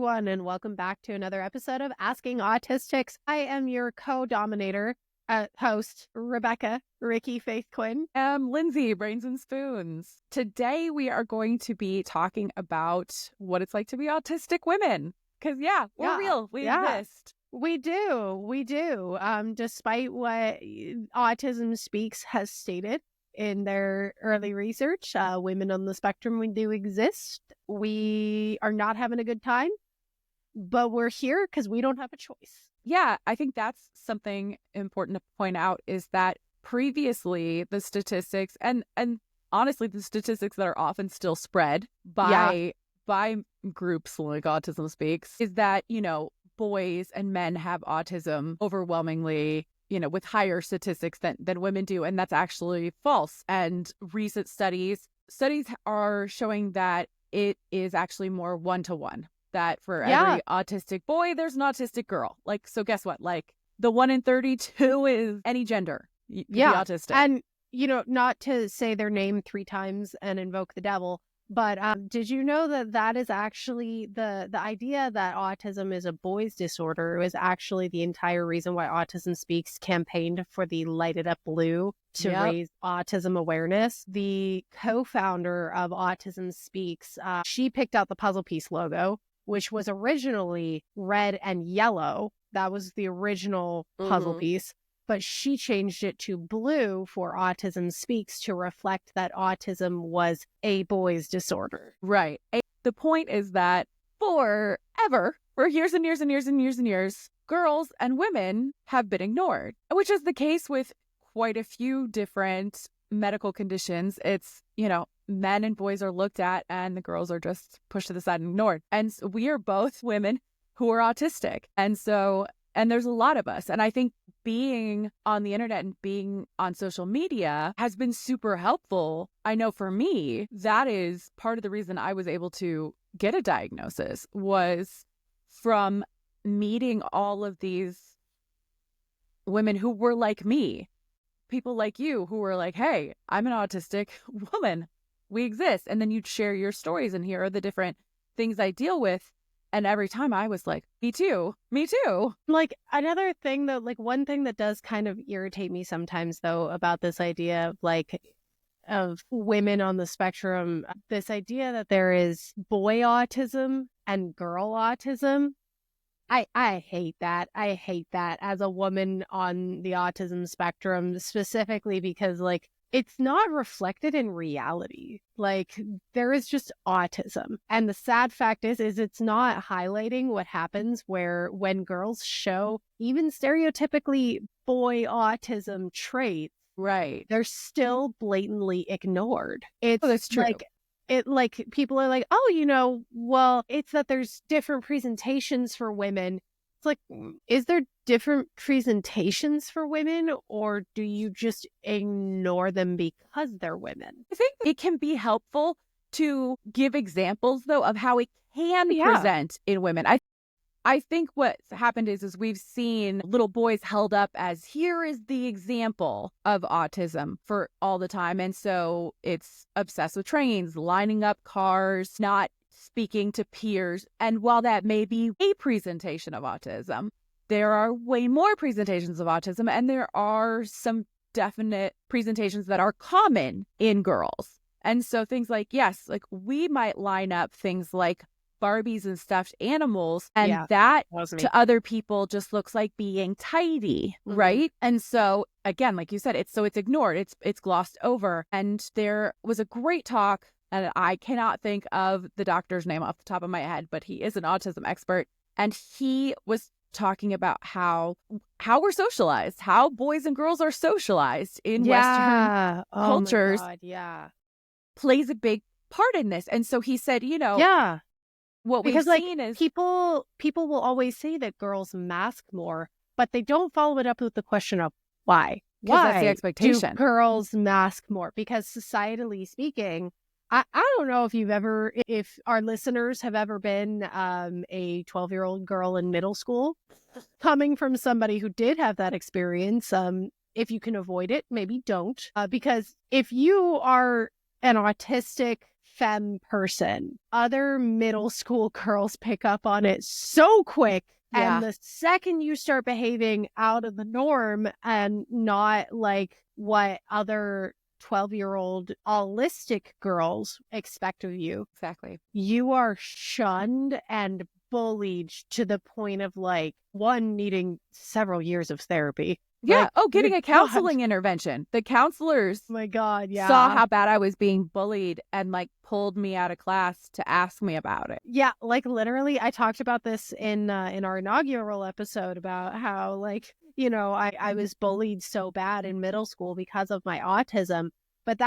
everyone, and welcome back to another episode of Asking Autistics. I am your co-dominator, host, Rebecca, Riki, Faith Quinn. I'm Lindsey, Brains and Spoons. Today we are going to be talking about what it's like to be autistic women. Because we're real. We exist. We do. Despite what Autism Speaks has stated in their early research, women on the spectrum, we do exist. We are not having a good time, but we're here because we don't have a choice. Yeah, I think that's something important to point out is that previously the statistics and honestly the statistics that are often still spread by groups like Autism Speaks is that, boys and men have autism overwhelmingly, with higher statistics than women do. And that's actually false. And recent studies are showing that it is actually more 1-to-1. That for every autistic boy, there's an autistic girl. So guess what? The 1 in 32 is any gender. You can be autistic. And, not to say their name 3 times and invoke the devil, but did you know that is actually the idea that autism is a boy's disorder is actually the entire reason why Autism Speaks campaigned for the Light It Up Blue to raise autism awareness. The co-founder of Autism Speaks, she picked out the puzzle piece logo, which was originally red and yellow. That was the original puzzle piece. But she changed it to blue for Autism Speaks to reflect that autism was a boy's disorder. Right. The point is that for years and years and years and years and years, girls and women have been ignored, which is the case with quite a few different medical conditions. It's, men and boys are looked at and the girls are just pushed to the side and ignored. And so we are both women who are autistic. And there's a lot of us. And I think being on the internet and being on social media has been super helpful. I know for me, that is part of the reason I was able to get a diagnosis was from meeting all of these women who were like me, people like you who were like, hey, I'm an autistic woman. We exist. And then you'd share your stories and here are the different things I deal with. And every time I was like, me too. Another thing though, one thing that does kind of irritate me sometimes though about this idea of women on the spectrum, this idea that there is boy autism and girl autism. I hate that. I hate that as a woman on the autism spectrum, specifically because it's not reflected in reality. There is just autism. And the sad fact is it's not highlighting what happens when girls show even stereotypically boy autism traits, right? They're still blatantly ignored. That's true. People are like, oh, well, it's that there's different presentations for women. It's is there different presentations for women or do you just ignore them because they're women? I think it can be helpful to give examples, though, of how it can present in women. I think what's happened is we've seen little boys held up as here is the example of autism for all the time. And so it's obsessed with trains, lining up cars, not speaking to peers. And while that may be a presentation of autism, there are way more presentations of autism. And there are some definite presentations that are common in girls. And so things we might line up things like Barbies and stuffed animals, and that to other people just looks like being tidy, right? And so again, like you said, it's ignored, it's glossed over. And there was a great talk, and I cannot think of the doctor's name off the top of my head, but he is an autism expert, and he was talking about how we're socialized, how boys and girls are socialized in Western cultures. Oh my God, plays a big part in this. And so he said, what we've seen is people will always say that girls mask more, but they don't follow it up with the question of why. Because that's the expectation. Do girls mask more? Because societally speaking, I don't know if our listeners have ever been a 12-year-old girl in middle school, coming from somebody who did have that experience. If you can avoid it, maybe don't. Because if you are an autistic femme person, other middle school girls pick up on it so quick. Yeah. And the second you start behaving out of the norm and not like what other 12-year-old Autistic girls expect of you, Exactly. you are shunned and bullied to the point of like one needing several years of therapy. Yeah. Like, Oh, getting my a counseling intervention. The counselors God. Oh my God. Yeah. saw how bad I was being bullied and like pulled me out of class to ask me about it. Yeah, like literally I talked about this in our inaugural episode about how like, you know, I was bullied so bad in middle school because of my autism, but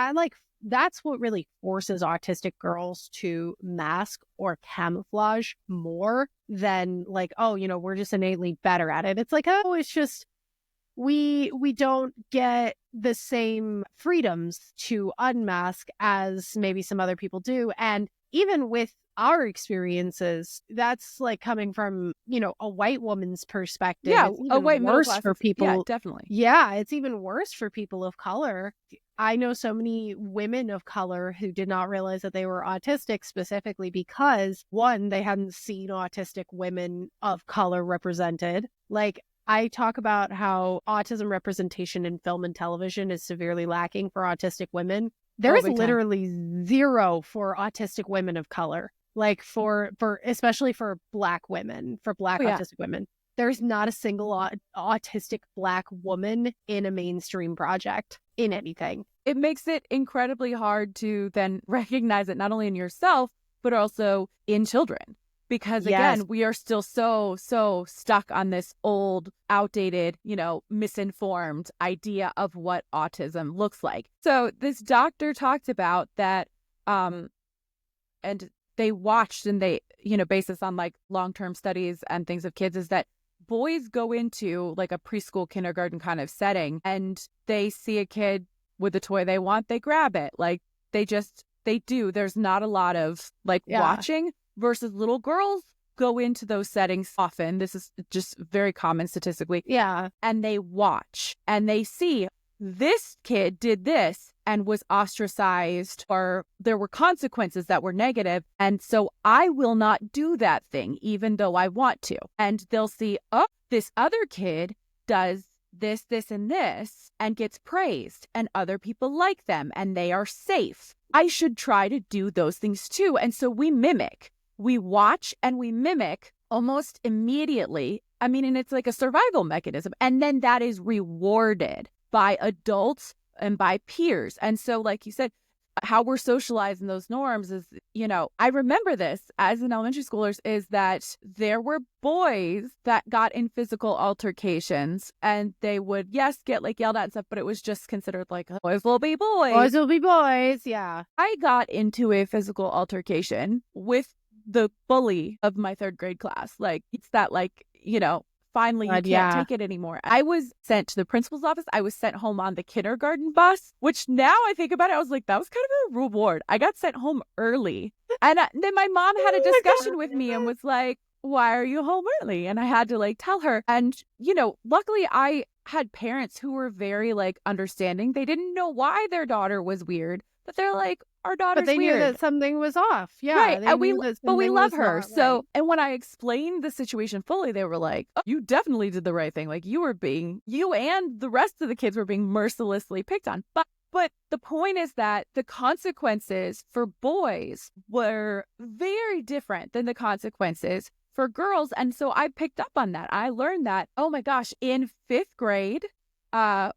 that's what really forces autistic girls to mask or camouflage more than like, oh, you know, we're just innately better at it. It's like, oh, it's just we don't get the same freedoms to unmask as maybe some other people do. And even with our experiences, that's like coming from, you know, a white woman's perspective. Yeah, It's a even white middle worse class. for people. Yeah, definitely. Yeah, it's even worse for people of color. I know so many women of color who did not realize that they were autistic specifically because, one, they hadn't seen autistic women of color represented. Like, I talk about how autism representation in film and television is severely lacking for autistic women. There is literally zero for autistic women of color. Like for especially for Black women, for Black autistic women. There's not a single autistic Black woman in a mainstream project, in anything. It makes it incredibly hard to then recognize it not only in yourself, but also in children. Because again, we are still so stuck on this old, outdated, you know, misinformed idea of what autism looks like. So this doctor talked about that, and they watched and they, you know, based this on like long-term studies and things of kids, is that boys go into like a preschool, kindergarten kind of setting and they see a kid with a toy they want, they grab it. Like they do. There's not a lot of like watching. Versus little girls go into those settings often. This is just very common statistically. Yeah. And they watch and they see this kid did this and was ostracized, or there were consequences that were negative. And so I will not do that thing, even though I want to. And they'll see, oh, this other kid does this, and this, and gets praised, and other people like them, and they are safe. I should try to do those things too. And so we mimic. We watch and we mimic almost immediately. I mean, and it's like a survival mechanism. And then that is rewarded by adults and by peers. And so, like you said, how we're socialized in those norms is, you know, I remember this as an elementary schoolers is that there were boys that got in physical altercations and they would, yes, get like yelled at and stuff, but it was just considered like boys will be boys. Boys will be boys. Yeah. I got into a physical altercation with the bully of my third grade class. Like, it's that, like, you know, finally you can't take it anymore. I was sent to the principal's office. I was sent home on the kindergarten bus, which now I think about it, I was like, that was kind of a reward. I got sent home early. And then my mom had a discussion with me and was like, why are you home early? And I had to like tell her. And, you know, luckily I had parents who were very like understanding. They didn't know why their daughter was weird, but they're like, our daughter's But they weird. knew that something was off. Yeah. Right. And we love her. So, and when I explained the situation fully, they were like, oh, you definitely did the right thing. Like you and the rest of the kids were being mercilessly picked on. But the point is that the consequences for boys were very different than the consequences for girls. And so I picked up on that. I learned that, oh my gosh, in 5th grade, or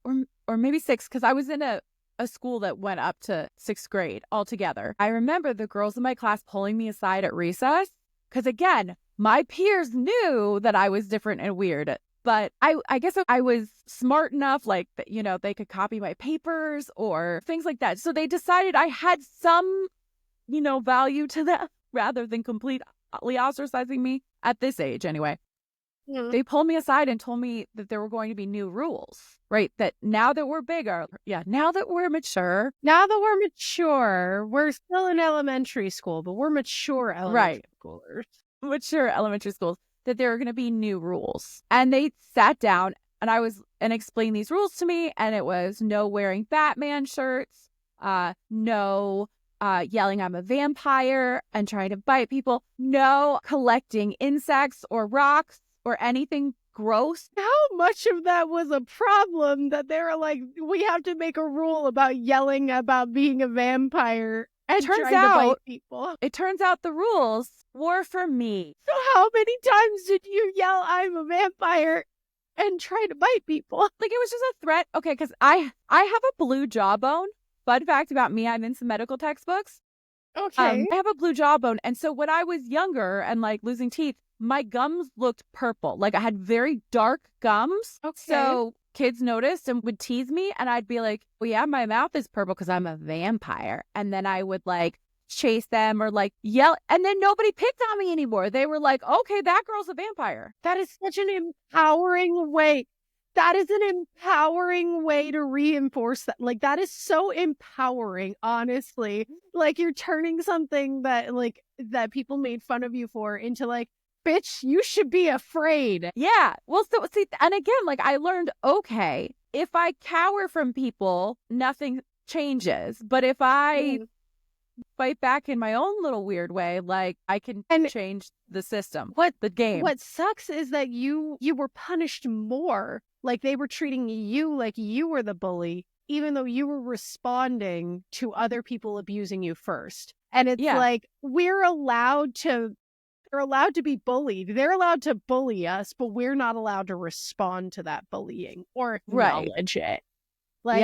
maybe 6th, because I was in a school that went up to 6th grade altogether. I remember the girls in my class pulling me aside at recess because, again, my peers knew that I was different and weird. But I guess I was smart enough, like, that, you know, they could copy my papers or things like that. So they decided I had some, you know, value to them rather than completely ostracizing me at this age anyway. They pulled me aside and told me that there were going to be new rules, right? That now that we're bigger, now that we're mature. We're still in elementary school, but we're mature elementary schoolers. Mature elementary schools, that there are going to be new rules. And they sat down and explained these rules to me. And it was no wearing Batman shirts, no yelling I'm a vampire and trying to bite people. No collecting insects or rocks or anything gross. How much of that was a problem that they were like, we have to make a rule about yelling about being a vampire and trying to bite people? It turns out the rules were for me. So how many times did you yell, I'm a vampire, and try to bite people? Like, it was just a threat. Okay, because I have a blue jawbone. Fun fact about me, I'm in some medical textbooks. Okay. I have a blue jawbone. And so when I was younger and like losing teeth, my gums looked purple. Like I had very dark gums. Okay. So kids noticed and would tease me. And I'd be like, well, yeah, my mouth is purple because I'm a vampire. And then I would like chase them or like yell. And then nobody picked on me anymore. They were like, okay, that girl's a vampire. That is such an empowering way. That is an empowering way to reinforce that. Like, that is so empowering, honestly. Like, you're turning something that, like, that people made fun of you for into, like, bitch, you should be afraid. Yeah. Well, so see, and again, like, I learned, okay, if I cower from people, nothing changes. But if I fight back in my own little weird way, like, I can change the system, the game. What sucks is that you were punished more. Like, they were treating you like you were the bully, even though you were responding to other people abusing you first. And it's like, they're allowed to be bullied. They're allowed to bully us, but we're not allowed to respond to that bullying or acknowledge it. Like,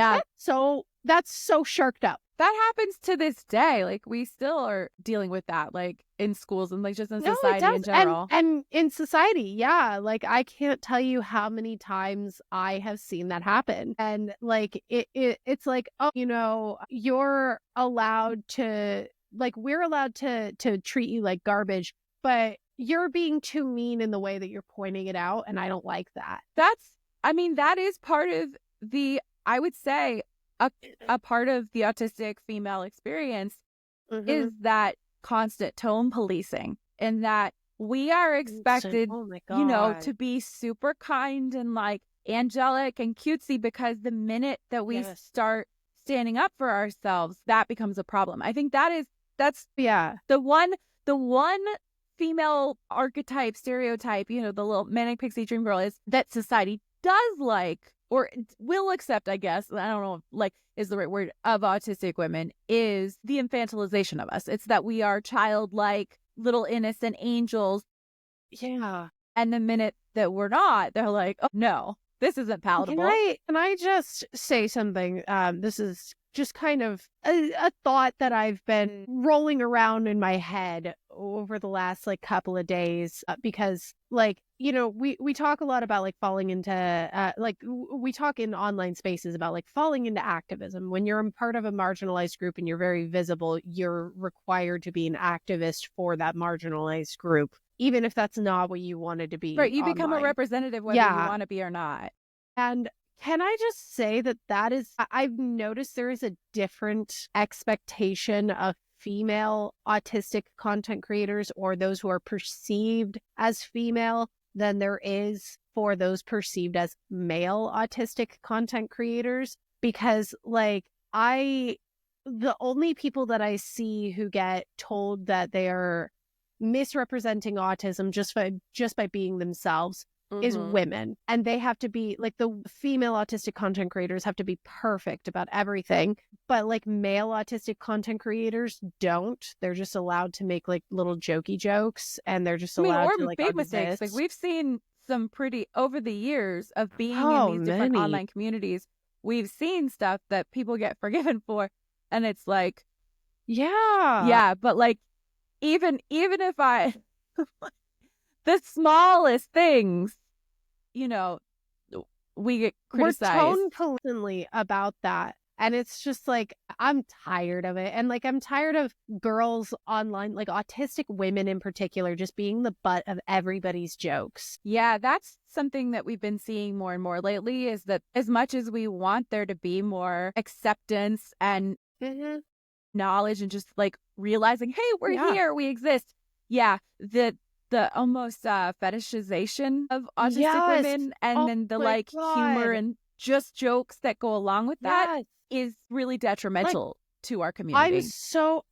that's so sharked up. That happens to this day. Like, we still are dealing with that, like, in schools and, like, just in society in general. And in society, yeah. Like, I can't tell you how many times I have seen that happen. And, like, it's like, oh, you know, you're allowed to, like, we're allowed to treat you like garbage, but you're being too mean in the way that you're pointing it out, and I don't like that. That is part of the, I would say, a part of the autistic female experience is that constant tone policing, and that we are expected, you know, to be super kind and like angelic and cutesy, because the minute that we start standing up for ourselves, that becomes a problem. I think that's the one female archetype, stereotype, you know, the little manic pixie dream girl, is that society does like, or will accept, I guess, I don't know, like, is the right word, of autistic women, is the infantilization of us. It's that we are childlike, little innocent angels. Yeah. And the minute that we're not, they're like, oh, no, this isn't palatable. Can I just say something? This is just kind of a thought that I've been rolling around in my head over the last like couple of days, because like, you know, we talk a lot about like falling into we talk in online spaces about like falling into activism. When you're a part of a marginalized group and you're very visible, you're required to be an activist for that marginalized group, even if that's not what you wanted to be. Right, you become a representative whether you want to be or not. And can I just say that is, I've noticed there is a different expectation of female autistic content creators, or those who are perceived as female, than there is for those perceived as male autistic content creators. Because like, the only people that I see who get told that they are misrepresenting autism just by being themselves is women. And they have to be like, the female autistic content creators have to be perfect about everything, but like male autistic content creators don't. They're just allowed to make like little jokey jokes, and they're just allowed to like big mistakes. Like, we've seen some pretty, over the years of being in these different online communities, we've seen stuff that people get forgiven for, and it's like, but like, even if I the smallest things, you know, we get criticized. We're tone constantly about that. And it's just like, I'm tired of it. And like, I'm tired of girls online, like autistic women in particular, just being the butt of everybody's jokes. Yeah, that's something that we've been seeing more and more lately, is that as much as we want there to be more acceptance and knowledge and just like realizing, hey, we're here, we exist. Yeah, the almost fetishization of autistic women, and then the humor and just jokes that go along with that is really detrimental to our community.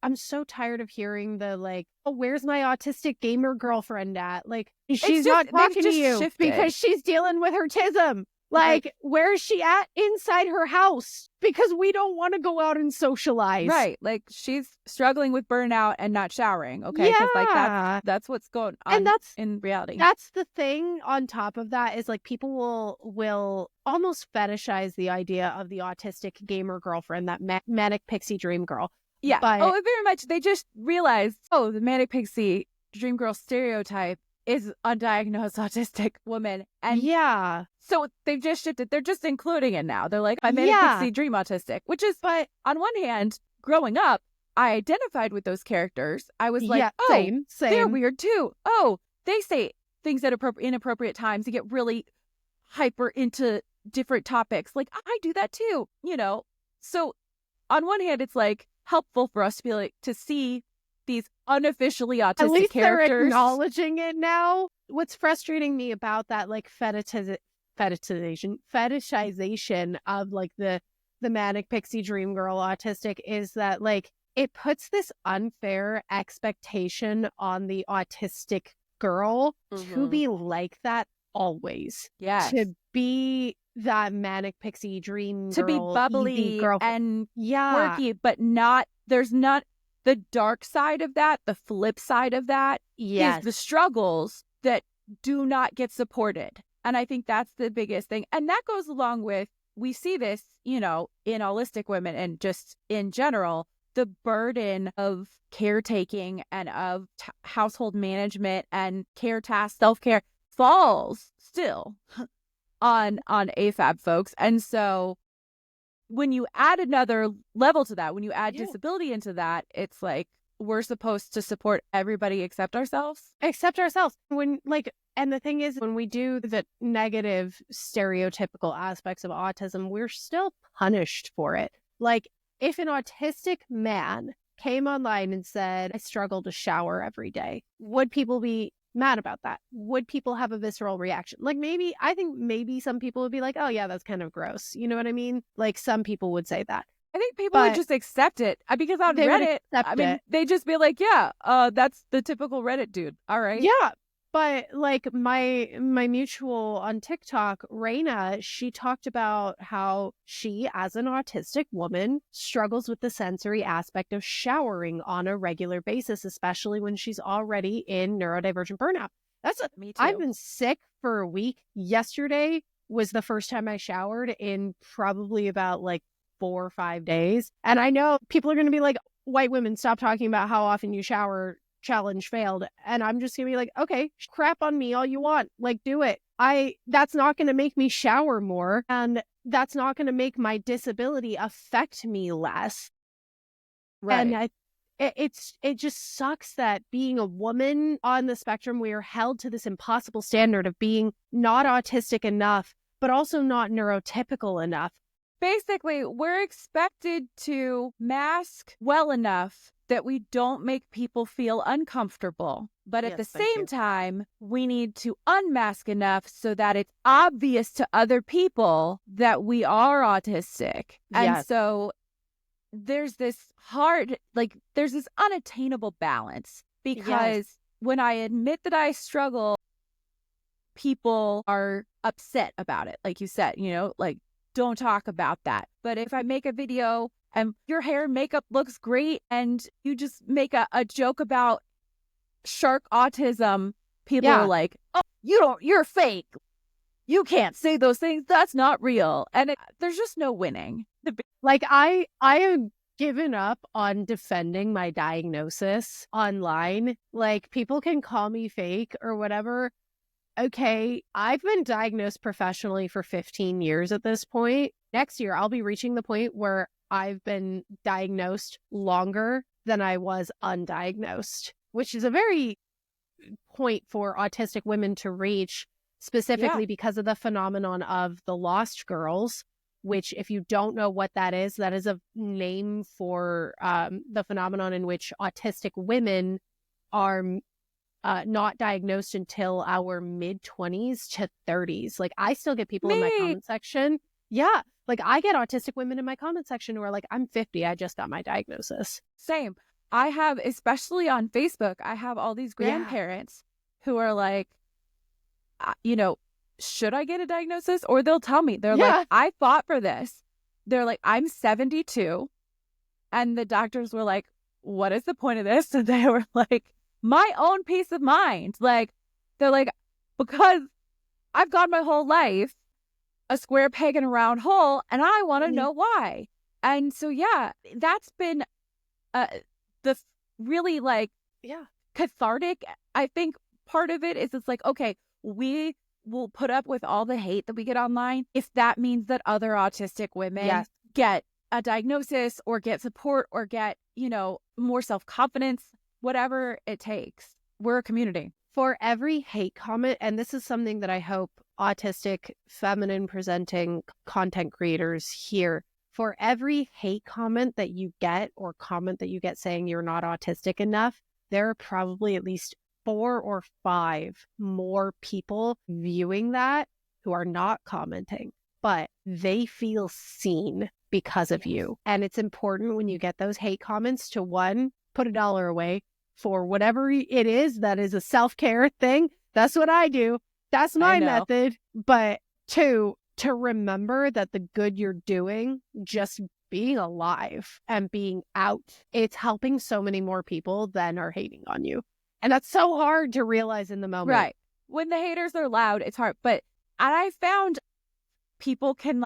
I'm so tired of hearing the like, oh, where's my autistic gamer girlfriend at? Like, she's not talking to you because she's dealing with her tism. Like, right. Where is she at? Inside her house, because we don't want to go out and socialize. Right. Like, she's struggling with burnout and not showering. Okay. Because like that's what's going on, and that's in reality. That's the thing on top of that is like people will almost fetishize the idea of the autistic gamer girlfriend, that manic pixie dream girl. Yeah. But very much. They just realized, oh, the manic pixie dream girl stereotype is undiagnosed autistic woman. And yeah, so they've just shifted. They're just including it now. They're like, I'm manic pixie dream autistic, which is, but on one hand, growing up, I identified with those characters. I was like, same. They're weird too. Oh, they say things at inappropriate times. They get really hyper into different topics. Like, I do that too, you know? So on one hand, it's like helpful for us to be like, to see these unofficially autistic At least characters. They're acknowledging it now. What's frustrating me about that, like, fetishization of like the manic pixie dream girl autistic is that like it puts this unfair expectation on the autistic girl to be like that always. Yes. To be that manic pixie dream to girl, be bubbly and quirky, but there's not the dark side of that. The flip side of that is the struggles that do not get supported. And I think that's the biggest thing. And that goes along with, we see this, you know, in holistic women and just in general, the burden of caretaking and of household management and care tasks, self-care falls still on AFAB folks. And so when you add another level to that, when you add disability into that, it's like we're supposed to support everybody except ourselves. When like, and the thing is, when we do the negative stereotypical aspects of autism, we're still punished for it. Like, if an autistic man came online and said, I struggle to shower every day, would people be mad about that? Would people have a visceral reaction? Like, I think maybe some people would be like, oh yeah, that's kind of gross. You know what I mean? Like, some people would say that. I think people would just accept it because on Reddit, they'd just be like, yeah, that's the typical Reddit dude. All right. Yeah. But like my mutual on TikTok, Raina, she talked about how she, as an autistic woman, struggles with the sensory aspect of showering on a regular basis, especially when she's already in neurodivergent burnout. Me too. I've been sick for a week. Yesterday was the first time I showered in probably about like 4 or 5 days. And I know people are going to be like, white women, stop talking about how often you shower. Challenge failed. And I'm just gonna be like, okay, crap on me all you want, like, do it. That's not gonna make me shower more, and that's not gonna make my disability affect me less. Right. And it just sucks that being a woman on the spectrum, we are held to this impossible standard of being not autistic enough, but also not neurotypical enough. Basically, we're expected to mask well enough that we don't make people feel uncomfortable. But at the same time, we need to unmask enough so that it's obvious to other people that we are autistic. And so there's this there's this unattainable balance, because when I admit that I struggle, people are upset about it. Like you said, you know, like, don't talk about that. But if I make a video and your hair and makeup looks great and you just make a joke about shark autism, people are like, oh, you're fake. You can't say those things. That's not real. And there's just no winning. Like, I have given up on defending my diagnosis online. Like, people can call me fake or whatever. Okay, I've been diagnosed professionally for 15 years at this point. Next year, I'll be reaching the point where I've been diagnosed longer than I was undiagnosed, which is a very point for autistic women to reach, specifically because of the phenomenon of the lost girls, which, if you don't know what that is a name for the phenomenon in which autistic women are not diagnosed until our mid-20s to 30s. Like, I still get people in my comment section Like, I get autistic women in my comment section who are like, I'm 50, I just got my diagnosis. Same. I have, especially on Facebook, I have all these grandparents who are like, should I get a diagnosis? Or they'll tell me, they're like, I fought for this. They're like, I'm 72. And the doctors were like, what is the point of this? And they were like, my own peace of mind. Like, they're like, because I've gone my whole life a square peg in a round hole, and I want to know why. And so, that's been the really cathartic. I think part of it is it's like, okay, we will put up with all the hate that we get online if that means that other autistic women get a diagnosis or get support or get, more self-confidence, whatever it takes. We're a community. For every hate comment, and this is something that I hope autistic, feminine presenting content creators hear, for every hate comment that you get or comment that you get saying you're not autistic enough, there are probably at least 4 or 5 more people viewing that who are not commenting, but they feel seen because of you. And it's important when you get those hate comments to, 1, put $1 away for whatever it is that is a self-care thing. That's what I do. That's my method. But 2, to remember that the good you're doing, just being alive and being out, it's helping so many more people than are hating on you. And that's so hard to realize in the moment. Right. When the haters are loud, it's hard. But I found people can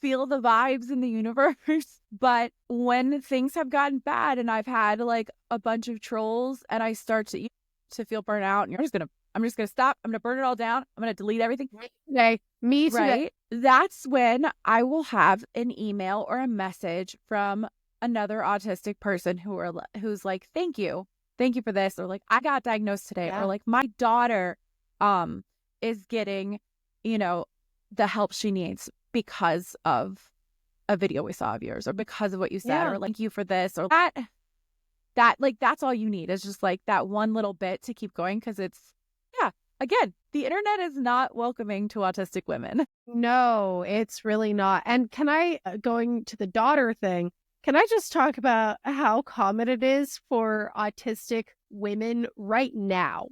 feel the vibes in the universe. But when things have gotten bad and I've had like a bunch of trolls and I start to feel burnt out, and I'm just gonna stop. I'm gonna burn it all down. I'm gonna delete everything. Today, me today. Right. That's when I will have an email or a message from another autistic person who's like, thank you for this, or like, I got diagnosed today, or like, my daughter is getting the help she needs because of a video we saw of yours, or because of what you said, or like, thank you for this, or that like, that's all you need is just like that one little bit to keep going, because it's again, the internet is not welcoming to autistic women. No, it's really not. And can I, going to the daughter thing, can I just talk about how common it is for autistic women right now,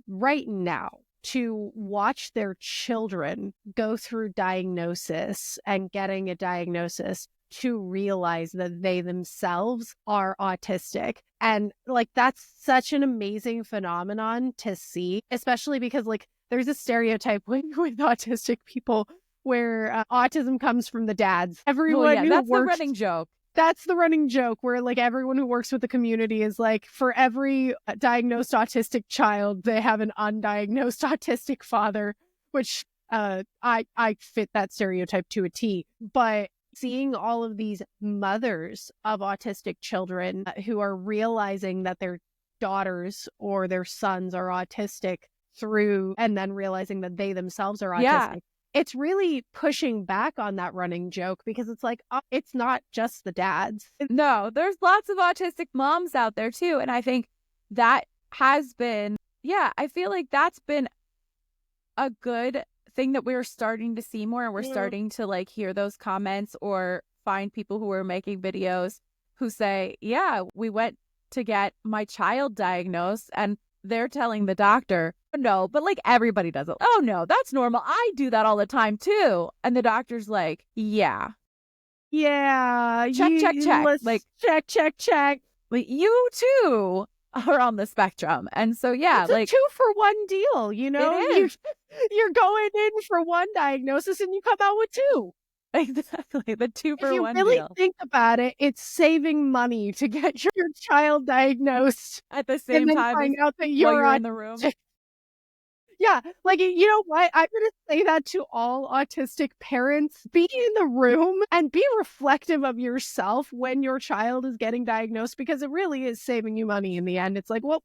to watch their children go through diagnosis and getting a diagnosis to realize that they themselves are autistic. And like, that's such an amazing phenomenon to see, especially because like, there's a stereotype with autistic people where autism comes from the dads. Everyone that's the running joke. That's the running joke where like everyone who works with the community is like, for every diagnosed autistic child, they have an undiagnosed autistic father, which I fit that stereotype to a T. But seeing all of these mothers of autistic children who are realizing that their daughters or their sons are autistic and then realizing that they themselves are autistic. It's really pushing back on that running joke, because it's like, it's not just the dads. No, there's lots of autistic moms out there too. And I think that has been, I feel like that's been a good thing that we're starting to see more. And we're starting to like hear those comments or find people who are making videos who say, we went to get my child diagnosed, and they're telling the doctor, no, but like everybody does it. Oh no, that's normal. I do that all the time too. And the doctor's like, check. Like, check. Like, you too are on the spectrum. And so, it's like, a 2-for-1 deal, It is. You're going in for one diagnosis and you come out with 2. Exactly. The 2-for-1 deal. If you really think about it, it's saving money to get your child diagnosed at the same time find out that you're in the room. Yeah, like, you know what? I'm going to say that to all autistic parents. Be in the room and be reflective of yourself when your child is getting diagnosed, because it really is saving you money in the end. It's like, well,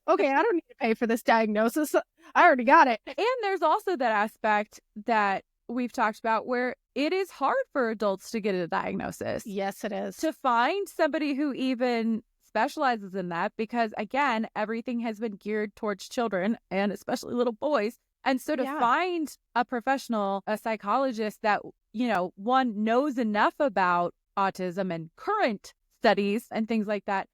okay, I don't need to pay for this diagnosis. I already got it. And there's also that aspect that we've talked about where it is hard for adults to get a diagnosis. Yes, it is. To find somebody who even specializes in that, because again, everything has been geared towards children and especially little boys. And so to find a professional, a psychologist that one knows enough about autism and current studies and things like that,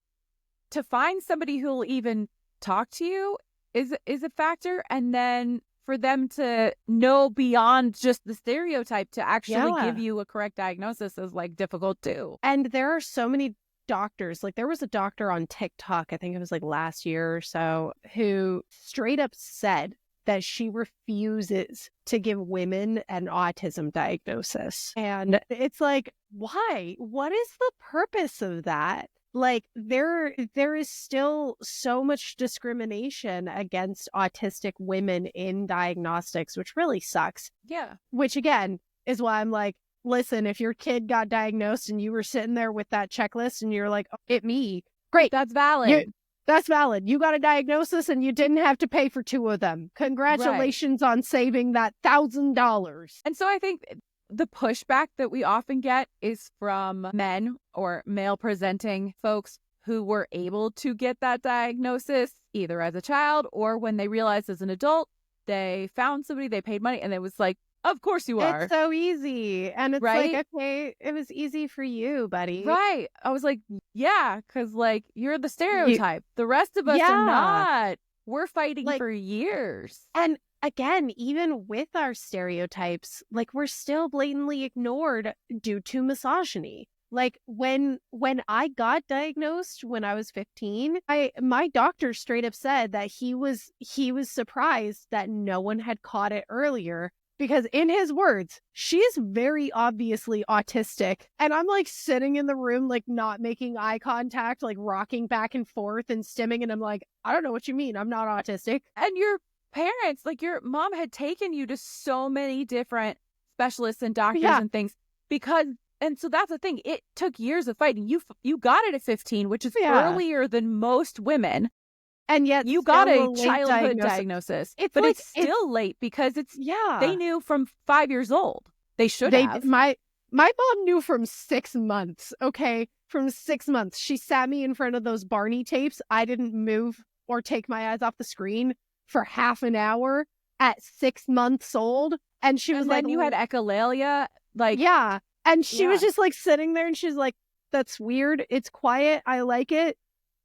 to find somebody who will even talk to you is a factor. And then for them to know beyond just the stereotype to actually give you a correct diagnosis is like difficult too. And there are so many doctors, like there was a doctor on TikTok, I think it was like last year or so, who straight up said that she refuses to give women an autism diagnosis. And it's like, why? What is the purpose of that? Like there is still so much discrimination against autistic women in diagnostics, which really sucks. Yeah. Which again is why I'm like, listen, if your kid got diagnosed and you were sitting there with that checklist and you're like, oh, it me, great. That's valid. That's valid. You got a diagnosis and you didn't have to pay for 2 of them. Congratulations on saving that $1,000. And so I think the pushback that we often get is from men or male presenting folks who were able to get that diagnosis either as a child or when they realized as an adult, they found somebody, they paid money, and it was like, of course you are. It's so easy. And it's right? like, okay, it was easy for you, buddy. Right. I was like, yeah, because like you're the stereotype. The rest of us are not. We're fighting for years. And again, even with our stereotypes, like we're still blatantly ignored due to misogyny. Like when I got diagnosed when I was 15, my doctor straight up said that he was surprised that no one had caught it earlier. Because in his words, she's very obviously autistic. And I'm like sitting in the room, like not making eye contact, like rocking back and forth and stimming. And I'm like, I don't know what you mean. I'm not autistic. And your parents, like your mom had taken you to so many different specialists and doctors and things and so that's the thing. It took years of fighting. You got it at 15, which is earlier than most women. And yet you got a childhood diagnosis. It's still late because they knew from 5 years old. They should have. My mom knew from 6 months, okay? From 6 months. She sat me in front of those Barney tapes. I didn't move or take my eyes off the screen for half an hour at 6 months old. And she was like... And then you had echolalia. Like, yeah. And she was just like sitting there and she's like, that's weird. It's quiet. I like it.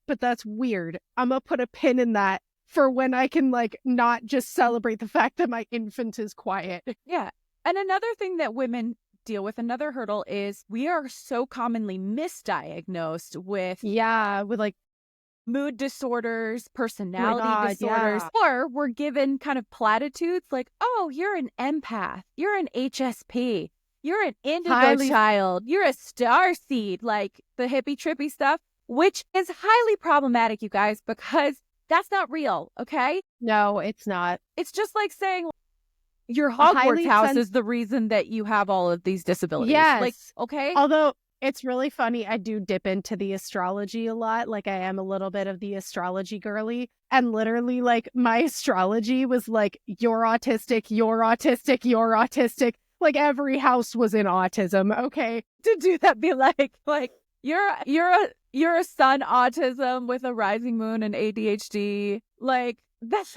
But that's weird. I'm going to put a pin in that for when I can like not just celebrate the fact that my infant is quiet. Yeah. And another thing that women deal with, another hurdle, is we are so commonly misdiagnosed with like mood disorders, personality disorders, or we're given kind of platitudes like, oh, you're an empath, you're an HSP, you're an indigo child, you're a starseed, like the hippie trippy stuff. Which is highly problematic, you guys, because that's not real, okay? No, it's not. It's just like saying your Hogwarts house is the reason that you have all of these disabilities. Yes. Like, okay? Although it's really funny, I do dip into the astrology a lot. Like I am a little bit of the astrology girly. And literally like my astrology was like, you're autistic, you're autistic, you're autistic. Like every house was in autism, okay? To do that, be like you're a sun autism with a rising moon and ADHD. Like that's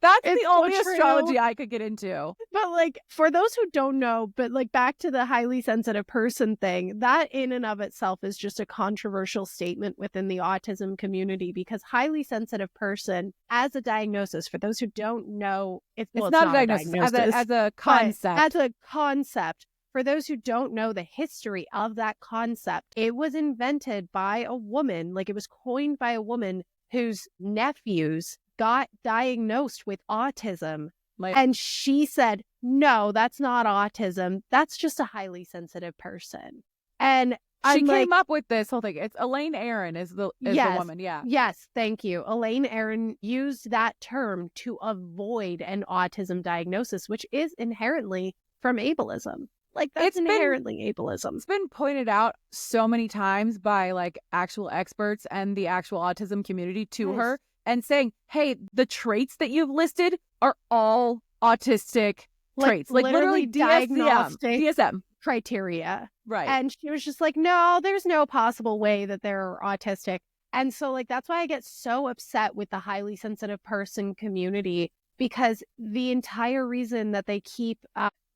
the only astrology I could get into. But like for those who don't know, but like back to the highly sensitive person thing, that in and of itself is just a controversial statement within the autism community because highly sensitive person as a diagnosis, for those who don't know, it's not a diagnosis as a concept. As a concept. For those who don't know the history of that concept, it was invented by a woman, like it was coined by a woman whose nephews got diagnosed with autism. And she said, no, that's not autism. That's just a highly sensitive person. And she came up with this whole thing. It's Elaine Aron is the woman. Yeah. Yes. Thank you. Elaine Aron used that term to avoid an autism diagnosis, which is inherently from ableism. Like that's inherently ableism. It's been pointed out so many times by like actual experts and the actual autism community to her and saying, hey, the traits that you've listed are all autistic traits. Like literally DSM criteria. Right. And she was just like, no, there's no possible way that they're autistic. And so like, that's why I get so upset with the highly sensitive person community, because the entire reason that they keep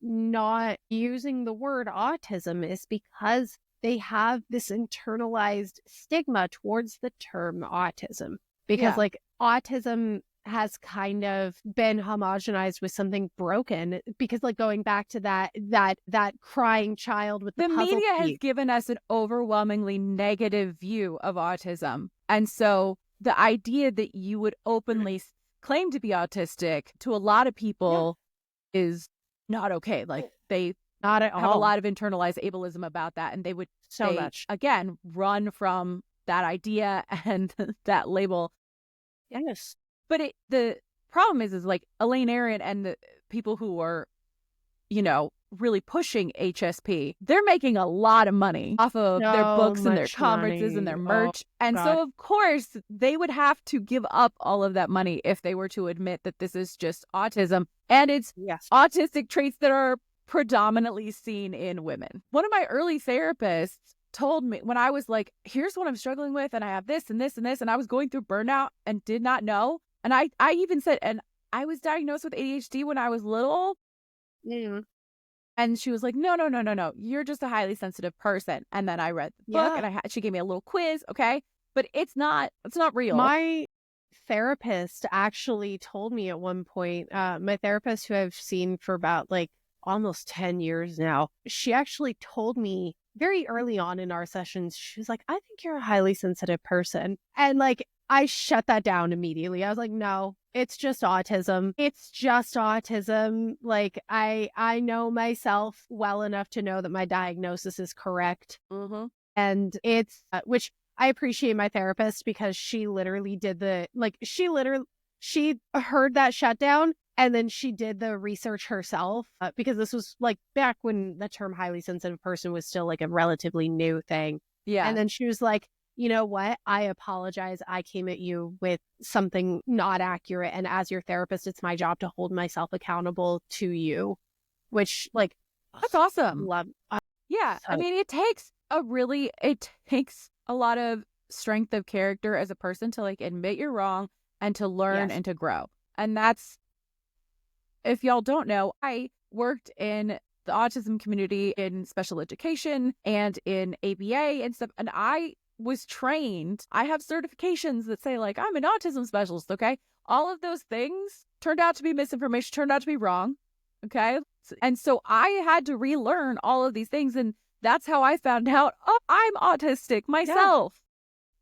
not using the word autism is because they have this internalized stigma towards the term autism. Because like autism has kind of been homogenized with something broken, because like going back to that crying child with the puzzle media piece. has given us an overwhelmingly negative view of autism. And so the idea that you would openly claim to be autistic to a lot of people is not okay. Like they not at have all. a lot of internalized ableism about that. And they would much. Again, run from that idea and that label. Yes. But the problem is like Elaine Aron and the people who are, really pushing HSP, they're making a lot of money off of their books and their conferences and their merch. And so, of course, they would have to give up all of that money if they were to admit that this is just autism. And it's autistic traits that are predominantly seen in women. One of my early therapists told me when I was like, here's what I'm struggling with, and I have this and this and this, and I was going through burnout and did not know. And I even said, and I was diagnosed with ADHD when I was little. And she was like, no, you're just a highly sensitive person. And then I read the book and she gave me a little quiz. Okay. But it's not real. My therapist actually told me at one point, my therapist who I've seen for about like almost 10 years now, she actually told me very early on in our sessions, she was like, I think you're a highly sensitive person. And like, I shut that down immediately. I was like, no, it's just autism. It's just autism. Like, I know myself well enough to know that my diagnosis is correct. And it's, which I appreciate my therapist, because she literally did she heard that shutdown and then she did the research herself, because this was like back when the term highly sensitive person was still like a relatively new thing. Yeah. And then she was like, you know what? I apologize. I came at you with something not accurate. And as your therapist, it's my job to hold myself accountable to you, which like, that's awesome. Love. Yeah. I mean, it takes a lot of strength of character as a person to like admit you're wrong and to learn and to grow. And that's, if y'all don't know, I worked in the autism community in special education and in ABA and stuff. And I was trained. I have certifications that say like, I'm an autism specialist. Okay. All of those things turned out to be misinformation, turned out to be wrong. Okay. And so I had to relearn all of these things. And that's how I found out, oh, I'm autistic myself.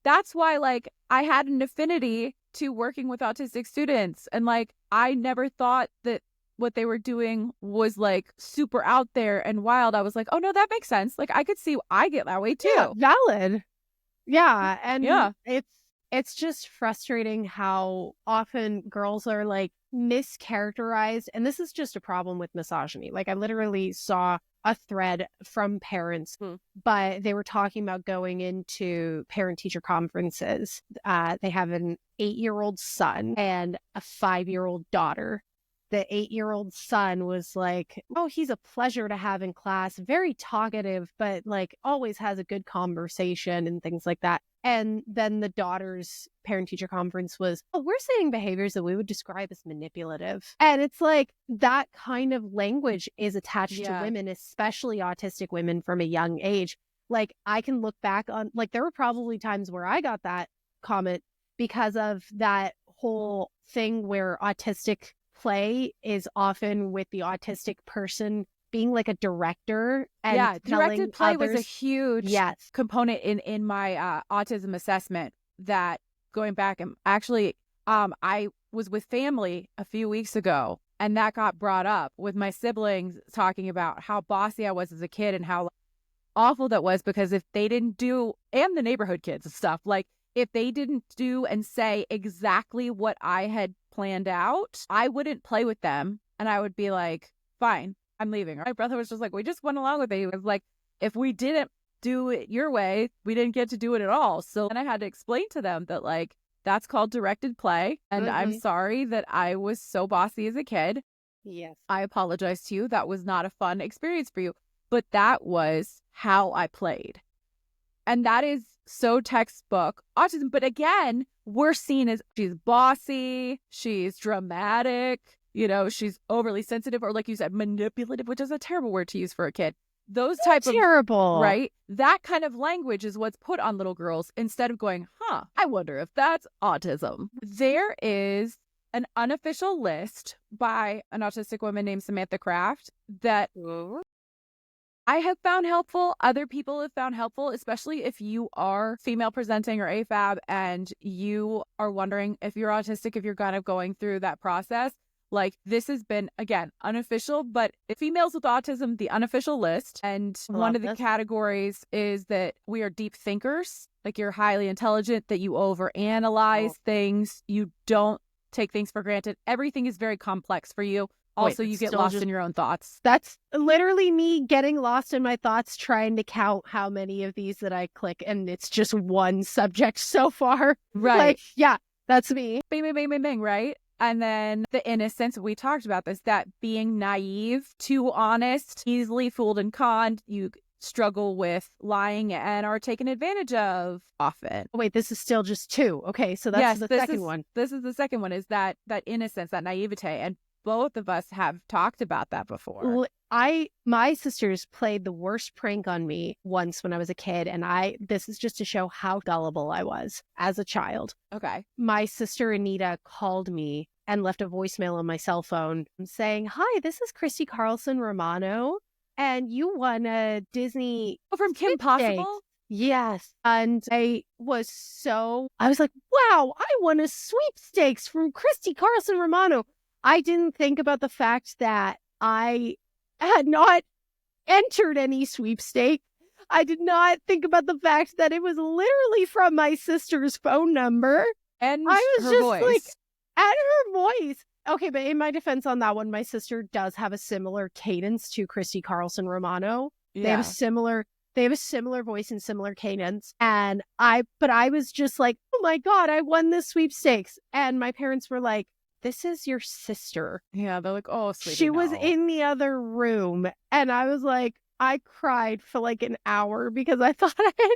That's why like I had an affinity to working with autistic students. And like, I never thought that what they were doing was like super out there and wild. I was like, oh no, that makes sense. Like I could see I get that way too. Yeah, valid. Yeah. And it's just frustrating how often girls are like mischaracterized. And this is just a problem with misogyny. Like I literally saw a thread from parents, but they were talking about going into parent-teacher conferences. They have an 8-year-old son and a 5-year-old daughter. The 8-year-old son was like, oh, he's a pleasure to have in class, very talkative, but like always has a good conversation and things like that. And then the daughter's parent-teacher conference was, oh, we're seeing behaviors that we would describe as manipulative. And it's like that kind of language is attached to women, especially autistic women from a young age. Like I can look back on, like there were probably times where I got that comment because of that whole thing where autistic play is often with the autistic person being like a director. And directed play others, was a huge component in my autism assessment. That going back, and actually I was with family a few weeks ago, and that got brought up with my siblings talking about how bossy I was as a kid and how awful that was, because if they didn't do, and the neighborhood kids and stuff, like if they didn't do and say exactly what I had planned out, I wouldn't play with them. And I would be like, fine, I'm leaving. My brother was just like, we just went along with it. He was like, if we didn't do it your way, we didn't get to do it at all. So then I had to explain to them that like, that's called directed play. And I'm sorry that I was so bossy as a kid. Yes. I apologize to you. That was not a fun experience for you. But that was how I played. And that is so textbook autism. But again, we're seen as she's bossy, she's dramatic, you know, she's overly sensitive, or like you said, manipulative, which is a terrible word to use for a kid. Those type of terrible, right? That kind of language is what's put on little girls instead of going, I wonder if that's autism. There is an unofficial list by an autistic woman named Samantha Kraft that I have found helpful. Other people have found helpful, especially if you are female presenting or AFAB and you are wondering if you're autistic, if you're kind of going through that process. Like, this has been, again, unofficial, but females with autism, the unofficial list. And one of the categories is that we are deep thinkers. Like, you're highly intelligent, that you overanalyze things. You don't take things for granted. Everything is very complex for you. Also, you get lost in your own thoughts. That's literally me getting lost in my thoughts, trying to count how many of these that I click, and it's just one subject so far. Right. Like, yeah, that's me. Bing, bing, bing, bing, bing, right? And then the innocence, we talked about this, that being naive, too honest, easily fooled and conned. You struggle with lying and are taken advantage of often. Wait, this is still just 2. Okay, so that's the second one. This is the second one, is that innocence, that naivete. And both of us have talked about that before. My sisters played the worst prank on me once when I was a kid, and this is just to show how gullible I was as a child. Okay. My sister Anita called me and left a voicemail on my cell phone saying, "Hi, this is Christy Carlson Romano, and you won a Disney from Kim Possible." Yes. And I was like, wow, I won a sweepstakes from Christy Carlson Romano. I didn't think about the fact that I had not entered any sweepstake. I did not think about the fact that it was literally from my sister's phone number. And I was just voice. Like, and her voice. Okay, but in my defense on that one, my sister does have a similar cadence to Christy Carlson Romano. Yeah. They have a similar voice and similar cadence. And I was just like, oh my God, I won this sweepstakes. And my parents were like, this is your sister. Yeah, they're like, oh, sweetie, she was in the other room. And I was like, I cried for like an hour because I thought I had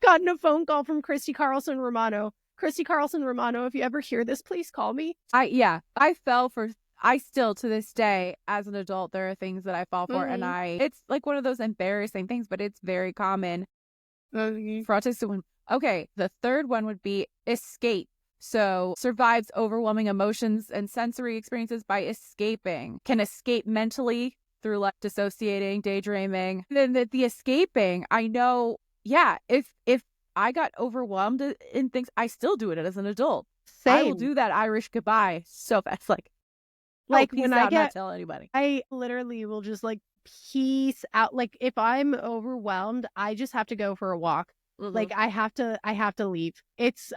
gotten a phone call from Christy Carlson Romano. Christy Carlson Romano, if you ever hear this, please call me. I still, to this day, as an adult, there are things that I fall for. And it's like one of those embarrassing things, but it's very common for autistic women. Okay, the third one would be escape. So survives overwhelming emotions and sensory experiences by escaping. Can escape mentally through like dissociating, daydreaming. Then the escaping, I know, if I got overwhelmed in things, I still do it as an adult. Same. I will do that Irish goodbye so fast. Like when I not tell anybody. I literally will just like peace out. Like if I'm overwhelmed, I just have to go for a walk. Mm-hmm. Like I have to leave. It's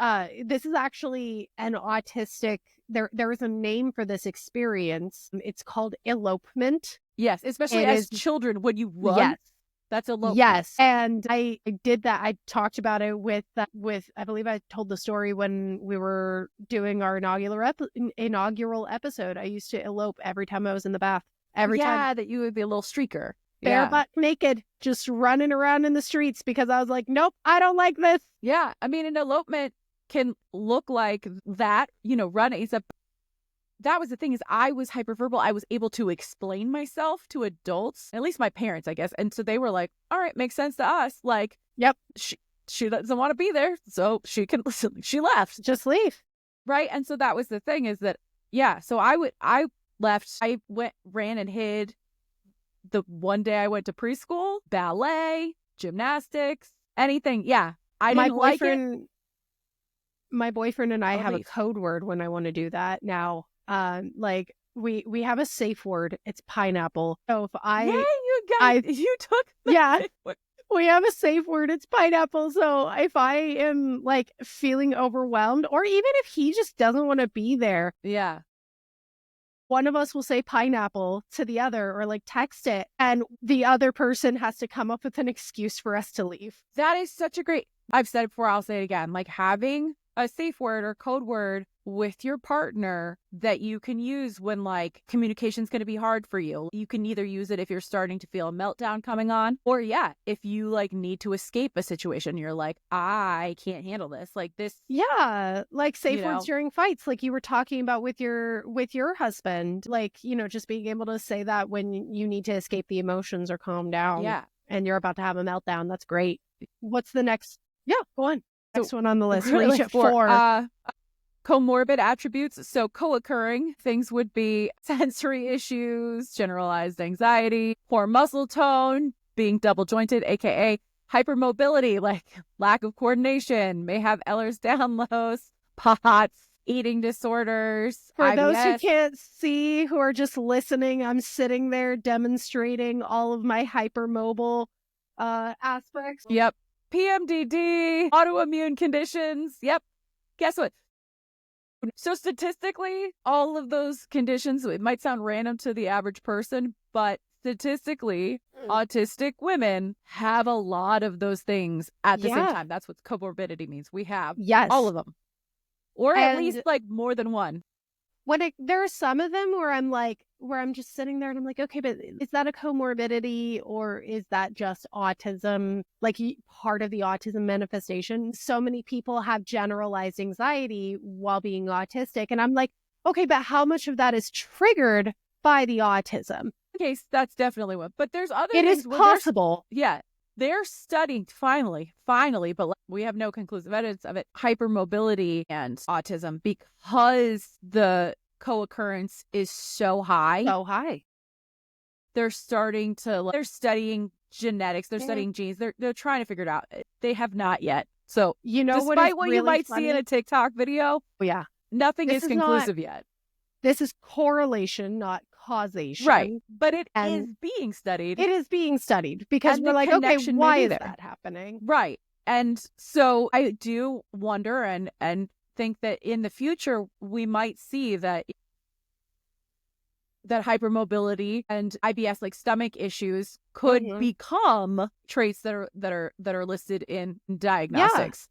this is actually an autistic, there is a name for this experience. It's called elopement. Yes, especially as children when you run. Yes. That's elopement. Yes. And I did that. I talked about it with I believe I told the story when we were doing our inaugural episode. I used to elope every time I was in the bath. Every time. Yeah, that you would be a little streaker. Bare butt naked, just running around in the streets because I was like, nope, I don't like this. Yeah. I mean, an elopement can look like that, running. That was the thing, is I was hyperverbal. I was able to explain myself to adults, at least my parents, I guess. And so they were like, all right, makes sense to us. Like, yep, she doesn't want to be there. So she left. Just leave. Right. And so that was the thing, is that, so I left. I ran and hid. The one day I went to preschool, ballet, gymnastics, anything. Yeah. I didn't like it. My boyfriend and I have a code word when I want to do that now. Like we have a safe word. It's pineapple. So if you took we have a safe word. It's pineapple. So if I am like feeling overwhelmed, or even if he just doesn't want to be there. Yeah. One of us will say pineapple to the other, or like text it, and the other person has to come up with an excuse for us to leave. That is such a great, I've said it before, I'll say it again, like having a safe word or code word with your partner that you can use when like communication's going to be hard for you. You can either use it if you're starting to feel a meltdown coming on, or if you like need to escape a situation, you're like, I can't handle this. Like this. Yeah. Like safe words during fights, like you were talking about with your husband, like, just being able to say that when you need to escape the emotions or calm down. Yeah. And you're about to have a meltdown. That's great. What's the next? Yeah, go on. Next one on the list. Really like four. Comorbid attributes, so co-occurring things would be sensory issues, generalized anxiety, poor muscle tone, being double jointed, aka hypermobility, like lack of coordination, may have Ehlers-Danlos, POTS, eating disorders. For IBS. Those who can't see, who are just listening, I'm sitting there demonstrating all of my hypermobile aspects. Yep. PMDD, autoimmune conditions. Yep. Guess what? So statistically, all of those conditions, it might sound random to the average person, but statistically, autistic women have a lot of those things at the same time. That's what comorbidity means. We have all of them. Or at least like more than one. There are some of them where I'm just sitting there and I'm like, okay, but is that a comorbidity or is that just autism, like part of the autism manifestation? So many people have generalized anxiety while being autistic. And I'm like, okay, but how much of that is triggered by the autism? Okay, that's definitely one. But there's other things. It is possible. They're studying finally, but we have no conclusive evidence of it, hypermobility and autism because the co-occurrence is so high. They're studying genetics. They're studying genes. They're trying to figure it out. They have not yet. So, despite what you might see in a TikTok video, nothing is conclusive yet. This is correlation, not causation. Right. But it is being studied. It is being studied because we're like, okay, why is that happening? Right. And so I do wonder and think that in the future, we might see that hypermobility and IBS, like stomach issues, could become traits that are listed in diagnostics.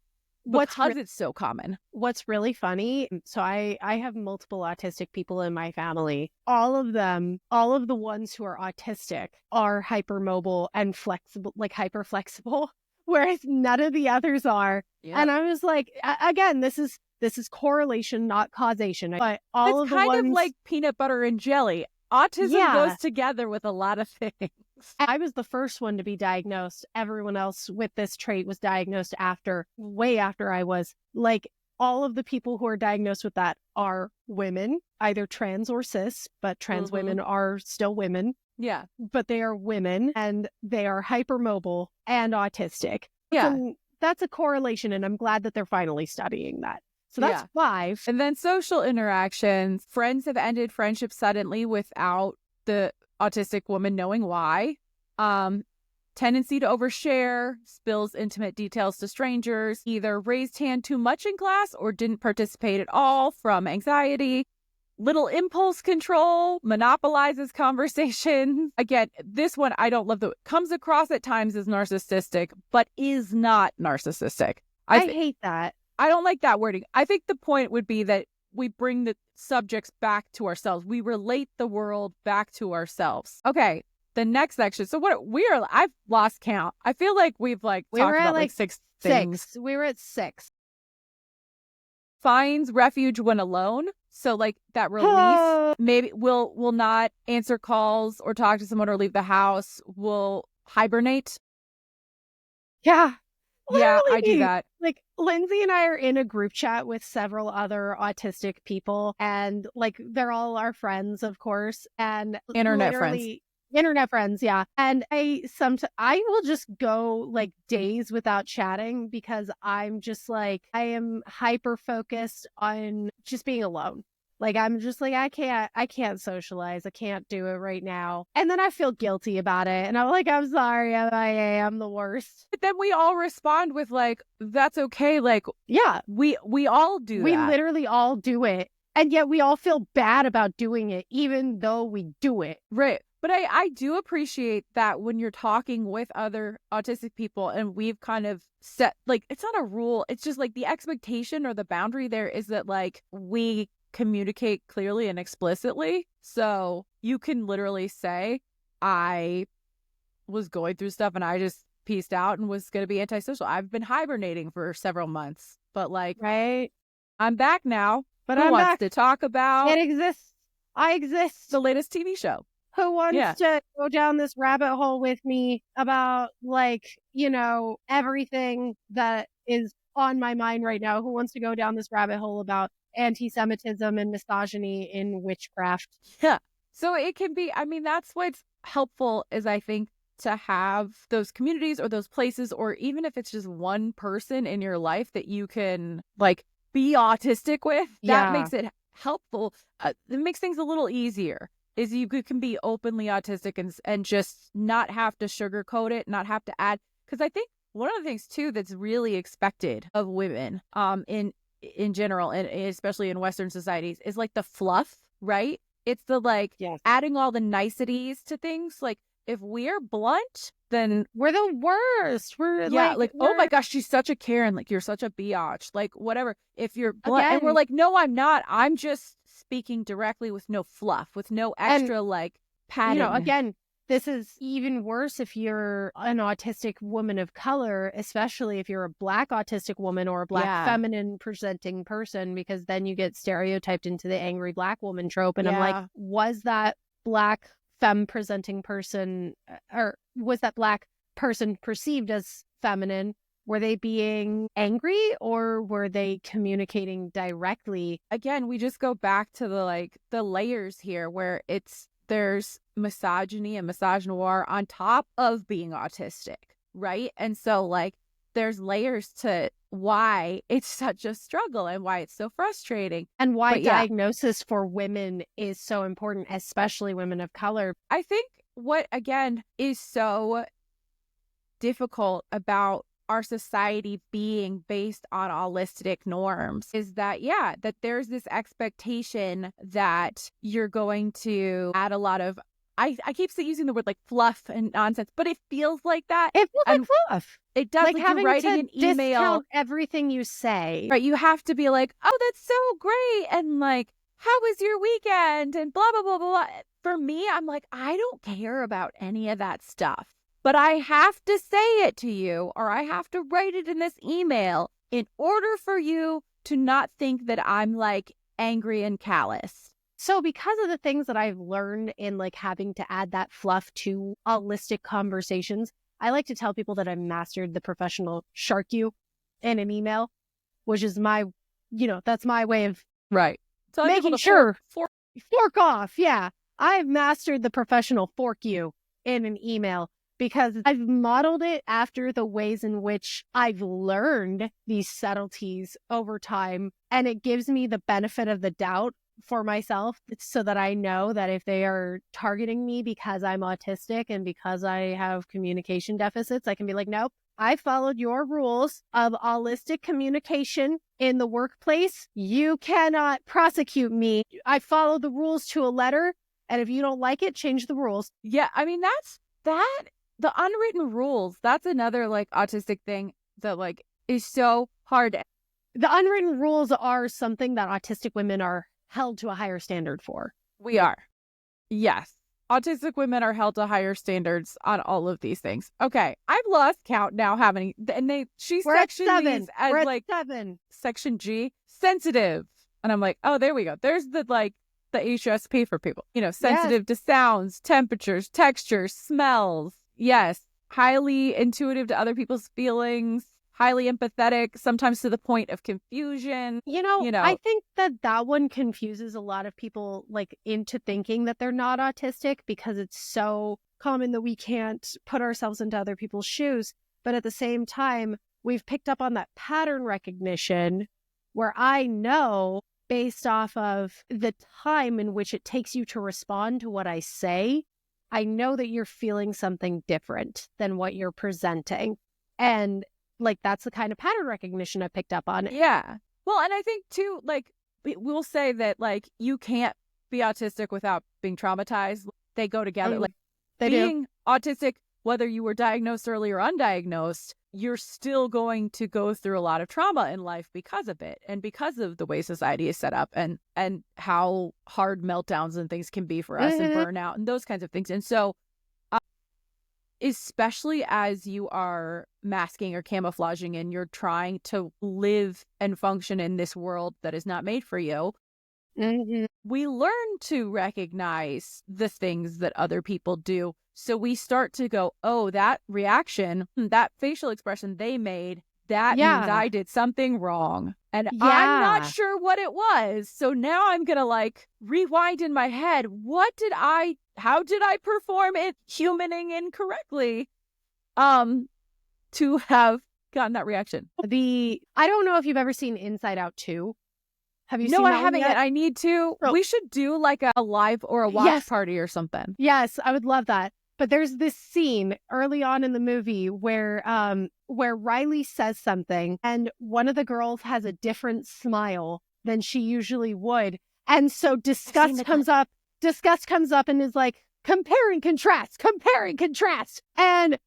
Because it's so common. What's really funny, so I have multiple autistic people in my family. All of the ones who are autistic are hypermobile and flexible, like hyper flexible, whereas none of the others are. Yeah. And I was like, again, this is correlation, not causation. But it's kind of like peanut butter and jelly. Autism goes together with a lot of things. I was the first one to be diagnosed. Everyone else with this trait was diagnosed way after I was. Like, all of the people who are diagnosed with that are women, either trans or cis, but trans women are still women. Yeah. But they are women and they are hypermobile and autistic. Yeah. So that's a correlation, and I'm glad that they're finally studying that. So that's 5. And then social interactions. Friends have ended friendships suddenly without the autistic woman knowing why. Tendency to overshare, spills intimate details to strangers, either raised hand too much in class or didn't participate at all from anxiety. Little impulse control, monopolizes conversation. Again, this one I don't love. Comes across at times as narcissistic, but is not narcissistic. I hate that. I don't like that wording. I think the point would be that we bring the subjects back to ourselves. We relate the world back to ourselves. Okay, the next section. So I've lost count. I feel like we've talked about like 6 things. We were at 6. Finds refuge when alone. So like that release, maybe will not answer calls or talk to someone or leave the house. Will hibernate. Yeah. Yeah, I do that. Like, Lindsey and I are in a group chat with several other autistic people, and like they're all our friends, of course, and internet friends, yeah. And I will just go like days without chatting because I'm just like, I am hyper focused on just being alone. Like, I'm just like, I can't socialize. I can't do it right now. And then I feel guilty about it. And I'm like, I'm sorry. I'm the worst. But then we all respond with like, that's okay. Like, yeah, we all do that. We literally all do it. And yet we all feel bad about doing it, even though we do it. Right. But I do appreciate that when you're talking with other autistic people and we've kind of set, like, it's not a rule. It's just like the expectation or the boundary there is that like we communicate clearly and explicitly. So you can literally say, I was going through stuff and I just pieced out and was going to be antisocial. I've been hibernating for several months, but like, right. I'm back now. But Who I'm wants back. to talk about It exists. I exist. the latest TV show? Who wants Yeah. to go down this rabbit hole with me about, like, you know, everything that is on my mind right now? Who wants to go down this rabbit hole about anti-Semitism and misogyny in witchcraft? Yeah. So it can be, I mean, that's what's helpful is I think to have those communities or those places, or even if it's just one person in your life that you can like be autistic with, that Yeah. makes it helpful. It makes things a little easier. Is you can be openly autistic and just not have to sugarcoat it, not have to add. Because I think one of the things too that's really expected of women, in general, and especially in Western societies, is like the fluff, right? It's the like Yes. adding all the niceties to things. Like if we're blunt, then We're the worst. We're like, oh my gosh, she's such a Karen. Like you're such a biatch. Like whatever. If you're blunt, and we're again, like, no, I'm not. I'm just speaking directly with no fluff, with no extra like padding. you know, again, this is even worse if you're an autistic woman of color, especially if you're a Black autistic woman or a Black feminine presenting person, because then you get stereotyped into the angry Black woman trope. And I'm like, was that Black femme presenting person, or was that Black person perceived as feminine? Were they being angry or were they communicating directly? Again, we just go back to the layers here where there's misogyny and misogynoir on top of being autistic, right? And so like there's layers to why it's such a struggle and why it's so frustrating. And why diagnosis for women is so important, especially women of color. I think what, again, is so difficult about our society being based on holistic norms is that, that there's this expectation that you're going to add a lot of, I keep using the word like fluff and nonsense, but it feels like that. It feels like fluff. It does, like having you're writing to an email. Discount everything you say. Right, you have to be like, oh, that's so great, and like, how was your weekend, and blah, blah, blah, blah. For me, I'm like, I don't care about any of that stuff. But I have to say it to you, or I have to write it in this email in order for you to not think that I'm like angry and callous. So because of the things that I've learned in like having to add that fluff to holistic conversations, I like to tell people that I've mastered the professional shark you in an email, which is my, that's my way of making sure fork off. Yeah. I've mastered the professional fork you in an email, because I've modeled it after the ways in which I've learned these subtleties over time. And it gives me the benefit of the doubt for myself, so that I know that if they are targeting me because I'm autistic and because I have communication deficits, I can be like, nope, I followed your rules of holistic communication in the workplace. You cannot prosecute me. I follow the rules to a letter. And if you don't like it, change the rules. Yeah, I mean, the unwritten rules, that's another like autistic thing that like is so hard. The unwritten rules are something that autistic women are held to a higher standard for. We are. Yes. Autistic women are held to higher standards on all of these things. Okay. I've lost count now she sectioned these as We're like 7. Section G, sensitive. And I'm like, oh, there we go. There's the HSP for people, sensitive to sounds, temperatures, textures, smells. Yes. Highly intuitive to other people's feelings, highly empathetic, sometimes to the point of confusion. I think that one confuses a lot of people like into thinking that they're not autistic, because it's so common that we can't put ourselves into other people's shoes. But at the same time, we've picked up on that pattern recognition where I know, based off of the time in which it takes you to respond to what I say, I know that you're feeling something different than what you're presenting. And like, that's the kind of pattern recognition I picked up on. Yeah. Well, and I think too, like, we'll say that like, you can't be autistic without being traumatized. they go together. Like They being autistic, whether you were diagnosed early or undiagnosed, you're still going to go through a lot of trauma in life because of it and because of the way society is set up and how hard meltdowns and things can be for us and burnout and those kinds of things. And so especially as you are masking or camouflaging and you're trying to live and function in this world that is not made for you, we learn to recognize the things that other people do. So we start to go, oh, that reaction, that facial expression they made, that means I did something wrong. And I'm not sure what it was. So now I'm going to like rewind in my head. How did I perform it humaning incorrectly to have gotten that reaction? I don't know if you've ever seen Inside Out 2. Have you seen that? No, I haven't yet. I need to. Oh. We should do like a live or a watch party or something. Yes, I would love that. But there's this scene early on in the movie where Riley says something and one of the girls has a different smile than she usually would. And so disgust comes up and is like, compare and contrast. And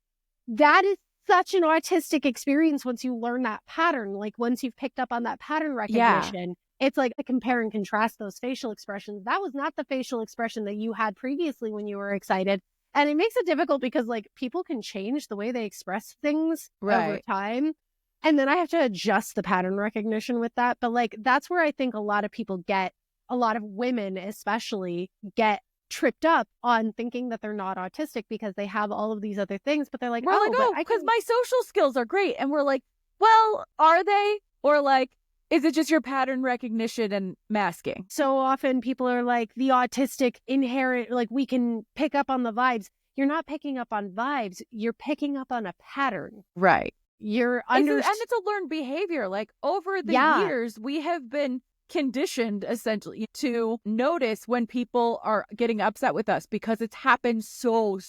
that is such an autistic experience once you learn that pattern. Like once you've picked up on that pattern recognition, it's like I compare and contrast those facial expressions. That was not the facial expression that you had previously when you were excited. And it makes it difficult because like people can change the way they express things over time. And then I have to adjust the pattern recognition with that. But like, that's where I think a lot of women especially get tripped up on thinking that they're not autistic because they have all of these other things, but they're like, because my social skills are great. And we're like, well, are they? Or like, is it just your pattern recognition and masking? So often people are like, the autistic inherent, like we can pick up on the vibes. You're not picking up on vibes. You're picking up on a pattern. Right. And it's a learned behavior. Like over the years, we have been conditioned essentially to notice when people are getting upset with us because it's happened so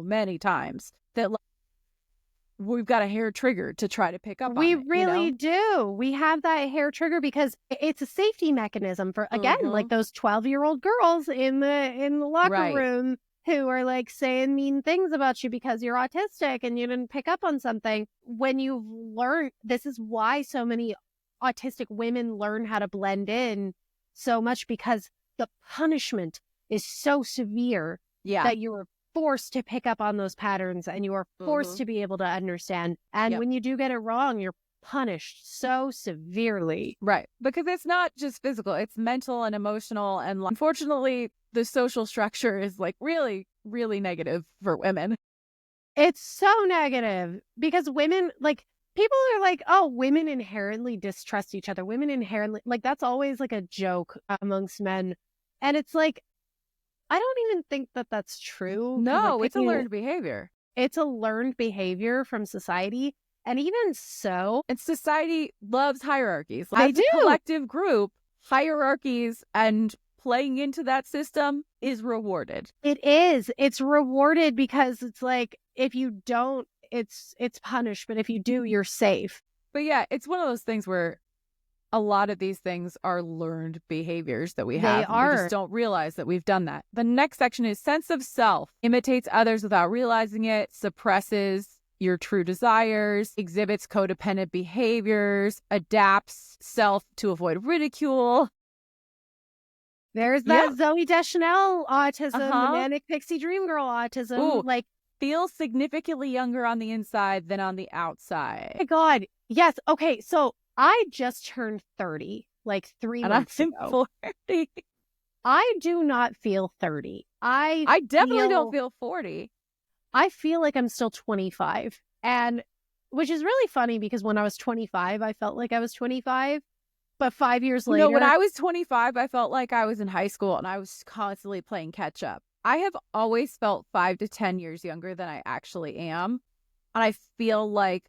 many times that like, we've got a hair trigger to try to pick up on it. We really do. We have that hair trigger because it's a safety mechanism for, again, like those 12-year-old girls in the locker room who are like saying mean things about you because you're autistic and you didn't pick up on something. When you've learned, this is why so many autistic women learn how to blend in so much, because the punishment is so severe that you are forced to pick up on those patterns and you are forced to be able to understand. And when you do get it wrong, you're punished so severely. Right. Because it's not just physical, it's mental and emotional. And unfortunately, the social structure is like really, really negative for women. It's so negative because women, like, people are like, oh, women inherently distrust each other. Women inherently, like, that's always like a joke amongst men. And it's like, I don't even think that that's true. No, it's a learned behavior. It's a learned behavior from society. And even so, and society loves hierarchies. They do. As a collective group, hierarchies and playing into that system is rewarded. It is. It's rewarded because it's like, if you don't, it's punished. But if you do, you're safe. But yeah, it's one of those things where a lot of these things are learned behaviors that we have. We just don't realize that we've done that. The next section is sense of self. Imitates others without realizing it, suppresses your true desires, exhibits codependent behaviors, adapts self to avoid ridicule. There's that Zooey Deschanel autism, the manic pixie dream girl autism. Ooh, like, feels significantly younger on the inside than on the outside. Oh my God. Yes. Okay. So I just turned 30, like 3 months ago. 40. I do not feel 30. I definitely don't feel 40. I feel like I'm still 25. And which is really funny because when I was 25, I felt like I was 25. But 5 years later. No, when I was 25, I felt like I was in high school and I was constantly playing catch up. I have always felt 5 to 10 years younger than I actually am. And I feel like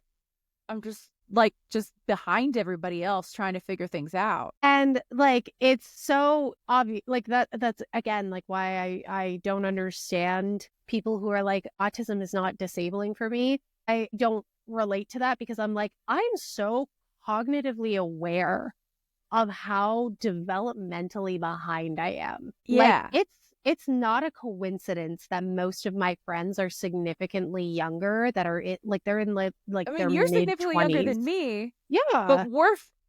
I'm just behind everybody else trying to figure things out. And like, it's so obvious, like that's again, like why I don't understand people who are like, autism is not disabling for me. I don't relate to that because I'm like, I'm so cognitively aware of how developmentally behind I am. Yeah. Like, it's not a coincidence that most of my friends are significantly younger, that are they're in like I their mean, you're significantly younger mid-20s. than me, Yeah. but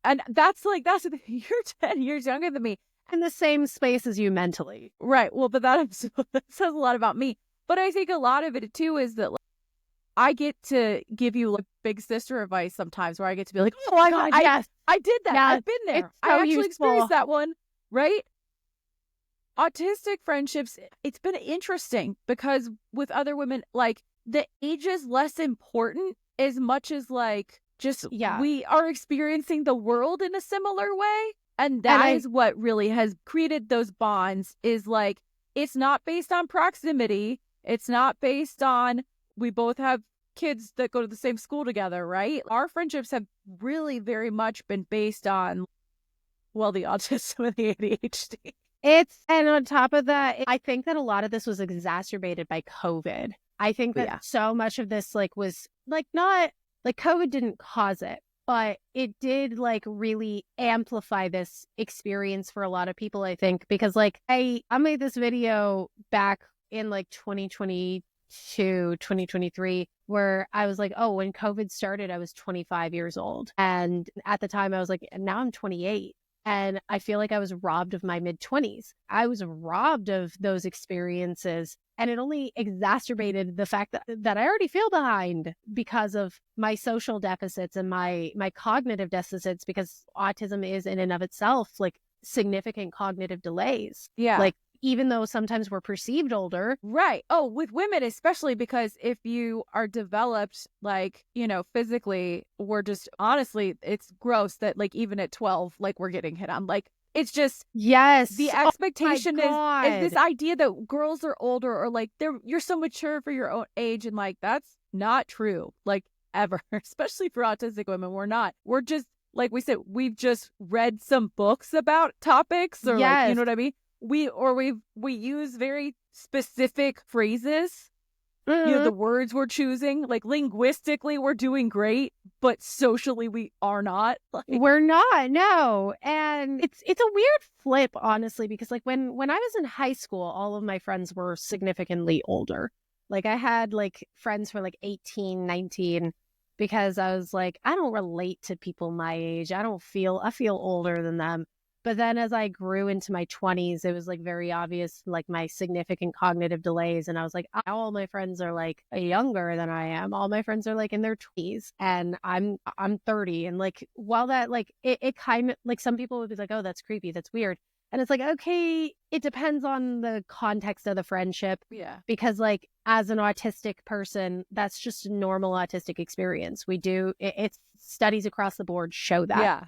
and that's the thing, you're 10 years younger than me. In the same space as you mentally. Right. Well, but that says a lot about me. But I think a lot of it too is that, like, I get to give you like big sister advice sometimes, where I get to be like, Oh my God, yes. I did that. Yes. I've been there. It's so I actually useful. experienced that one. Right. Autistic friendships, it's been interesting because with other women, like, the age is less important as much as like just we are experiencing the world in a similar way. And that is what really has created those bonds, is like, it's not based on proximity. It's not based on we both have kids that go to the same school together, right? Our friendships have really very much been based on, well, the autism and the ADHD. And on top of that, I think that a lot of this was exacerbated by COVID. I think that so much of this was not like COVID didn't cause it, but it did really amplify this experience for a lot of people, I think, because I made this video back in 2022, 2023, where I was like, oh, when COVID started, I was 25 years old. And at the time I was like, now I'm 28. And I feel like I was robbed of my mid-20s. I was robbed of those experiences. And it only exacerbated the fact that I already feel behind because of my social deficits and my cognitive deficits, because autism is in and of itself significant cognitive delays. Yeah. Even though sometimes we're perceived older. Right. Oh, with women, especially, because if you are developed, physically, we're just, honestly, it's gross that even at 12, we're getting hit on. It's just, yes, the expectation is this idea that girls are older, or you're so mature for your own age. And that's not true, ever, especially for autistic women. We're not. We're just, like we said, we've just read some books about topics, or you know what I mean? We use very specific phrases. Mm-hmm. The words we're choosing, linguistically, we're doing great, but socially we are not. We're not, no. And it's a weird flip, honestly, because when I was in high school, all of my friends were significantly older. I had friends for 18, 19, because I was I don't relate to people my age. I feel older than them. But then as I grew into my 20s, it was very obvious, my significant cognitive delays. And I was all my friends are younger than I am. All my friends are in their 20s, and I'm 30. And while that it kind of some people would be oh, that's creepy, that's weird. And it's okay, it depends on the context of the friendship. Yeah. Because as an autistic person, that's just a normal autistic experience. It's studies across the board show that. Yeah.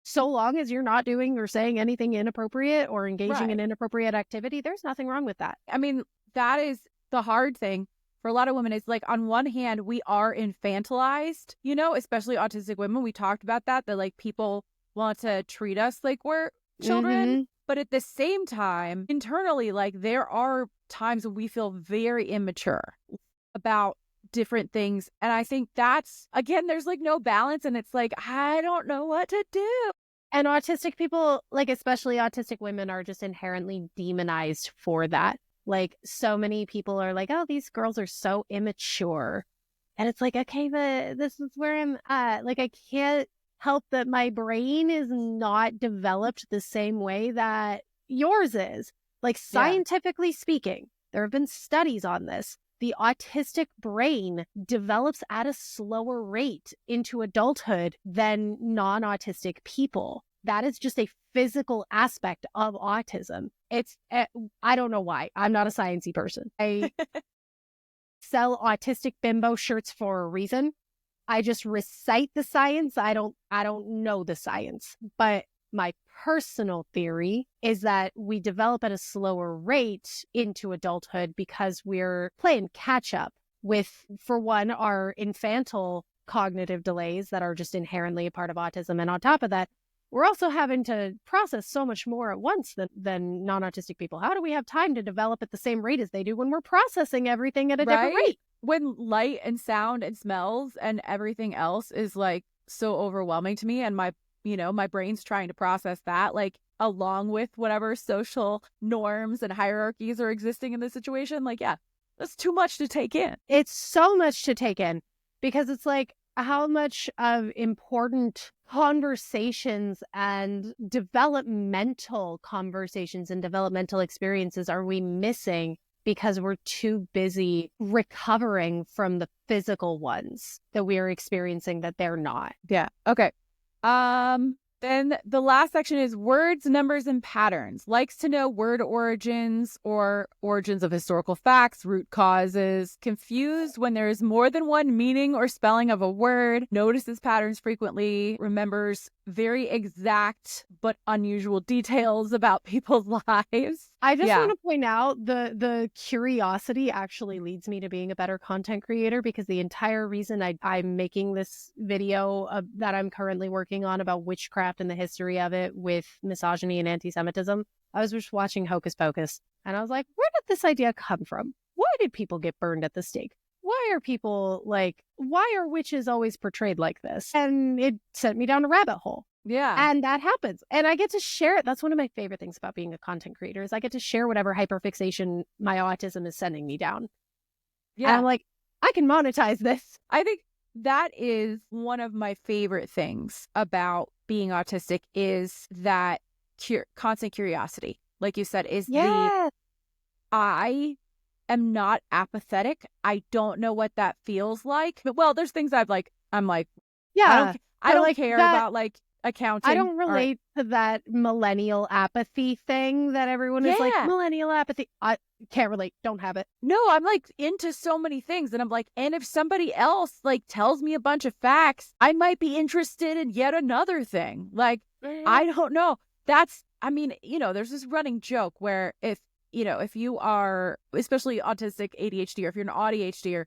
So long as you're not doing or saying anything inappropriate or engaging in inappropriate activity, there's nothing wrong with that. I mean, that is the hard thing for a lot of women. Is on one hand, we are infantilized, especially autistic women. We talked about that people want to treat us like we're children. Mm-hmm. But at the same time, internally, there are times when we feel very immature about different things. And I think that's, again, there's no balance, and it's I don't know what to do. And autistic people, especially autistic women, are just inherently demonized for that. So many people are oh, these girls are so immature. And it's okay, but this is where I'm at. I can't help that my brain is not developed the same way that yours is. Scientifically speaking, there have been studies on this. The autistic brain develops at a slower rate into adulthood than non-autistic people. That is just a physical aspect of autism. It's, I don't know why. I'm not a sciencey person. I sell autistic bimbo shirts for a reason. I just recite the science. I don't know the science, but my personal theory is that we develop at a slower rate into adulthood because we're playing catch up with, for one, our infantile cognitive delays that are just inherently a part of autism. And on top of that, we're also having to process so much more at once than non-autistic people. How do we have time to develop at the same rate as they do when we're processing everything at a different rate? When light and sound and smells and everything else is so overwhelming to me, and my brain's trying to process that. along with whatever social norms and hierarchies are existing in this situation. Like, yeah, that's too much to take in. It's so much to take in because it's like, how much of important conversations and developmental conversations and developmental experiences are we missing because we're too busy recovering from the physical ones that we are experiencing that they're not. Yeah. Okay. Then the last section is words, numbers, and patterns. Likes to know word origins or origins of historical facts, root causes. Confused when there is more than one meaning or spelling of a word. Notices patterns frequently. Remembers very exact but unusual details about people's lives. I just want to point out the curiosity actually leads me to being a better content creator, because the entire reason I'm making this video that I'm currently working on about witchcraft and the history of it with misogyny and anti-Semitism, I was just watching Hocus Pocus and I was like, where did this idea come from? Why did people get burned at the stake? Why are people why are witches always portrayed like this? And it sent me down a rabbit hole. Yeah. And that happens. And I get to share it. That's one of my favorite things about being a content creator is I get to share whatever hyperfixation my autism is sending me down. Yeah. And I'm like, I can monetize this. I think that is one of my favorite things about being autistic is that constant curiosity. Like you said, is I am not apathetic. I don't know what that feels like. But, well, there's things I'm like, yeah, I don't care about accounting. I don't relate to that millennial apathy thing that everyone is like, millennial apathy. I can't relate. Don't have it. No, I'm into so many things. And I'm like, and if somebody else tells me a bunch of facts, I might be interested in yet another thing. I don't know. There's this running joke where if you are especially autistic ADHD, or if you're an ADHD,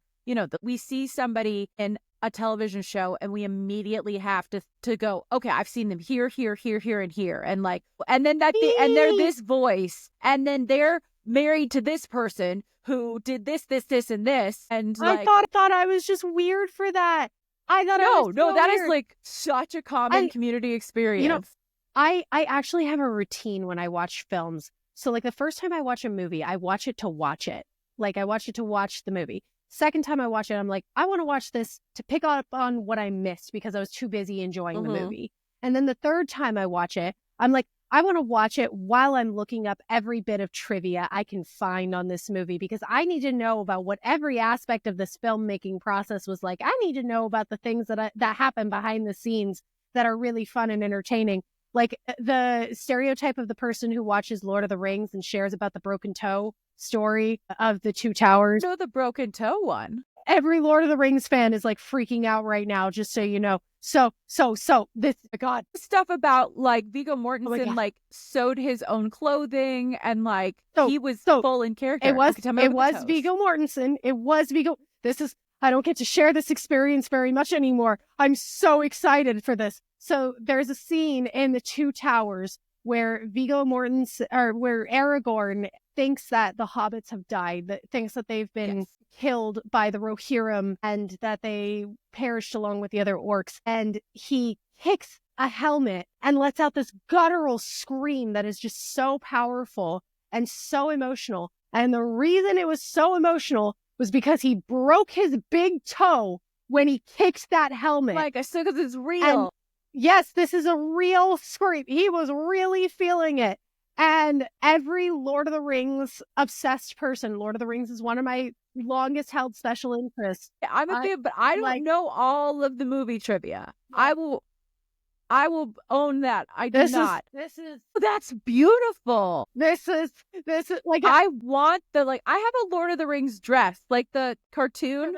we see somebody in a television show and we immediately have to go, okay, I've seen them here, here, here, here, and here. And then and they're this voice. And then they're married to this person who did this, this, this, and this. And I thought I was just weird for that. I thought that is such a common community experience. I actually have a routine when I watch films. So the first time I watch a movie, I watch it to watch it. I watch it to watch the movie. Second time I watch it, I'm like, I want to watch this to pick up on what I missed because I was too busy enjoying the movie. And then the third time I watch it, I'm like, I want to watch it while I'm looking up every bit of trivia I can find on this movie, because I need to know about what every aspect of this filmmaking process was like. I need to know about the things that happen behind the scenes that are really fun and entertaining. Like the stereotype of the person who watches Lord of the Rings and shares about the broken toe story of the two towers. No, the broken toe one. Every Lord of the Rings fan is freaking out right now, just so you know. So this, God, stuff about Viggo Mortensen sewed his own clothing and he was full in character. It was Viggo Mortensen. It was Viggo. I don't get to share this experience very much anymore. I'm so excited for this. So there's a scene in the Two Towers where Viggo Mortensen, or where Aragorn thinks that the hobbits have died, that thinks that they've been killed by the Rohirrim and that they perished along with the other orcs. And he kicks a helmet and lets out this guttural scream that is just so powerful and so emotional. And the reason it was so emotional was because he broke his big toe when he kicked that helmet. I said, because it's real. And yes, this is a real scream. He was really feeling it. And every Lord of the Rings obsessed person, Lord of the Rings is one of my longest held special interests. I'm a bit, but I don't know all of the movie trivia. Yeah. I will own that. I do not. That's beautiful. This is I want I have a Lord of the Rings dress, the cartoon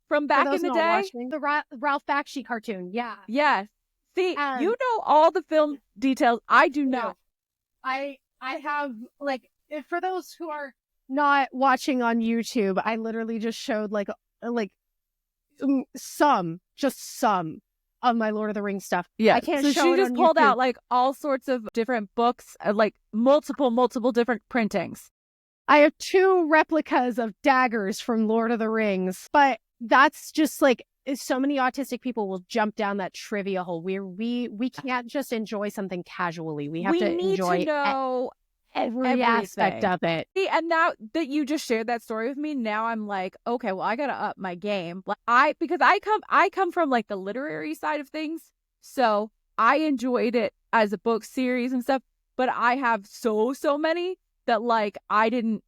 from back in the day. The Ralph Bakshi cartoon. Yeah. Yes. See, you know all the film details. I do not. I have for those who are not watching on YouTube, I literally just showed some of my Lord of the Rings stuff. Yeah, I can't so show she it just on pulled YouTube. out all sorts of different books, multiple different printings. I have 2 replicas of daggers from Lord of the Rings, but that's just so many autistic people will jump down that trivia hole where we can't just enjoy something casually. We have to need enjoy to know every aspect of it. See, and now that you just shared that story with me, now I'm like, okay, well, I gotta up my game. Because I come from like the literary side of things, so I enjoyed it as a book series and stuff. But I have so many that like I didn't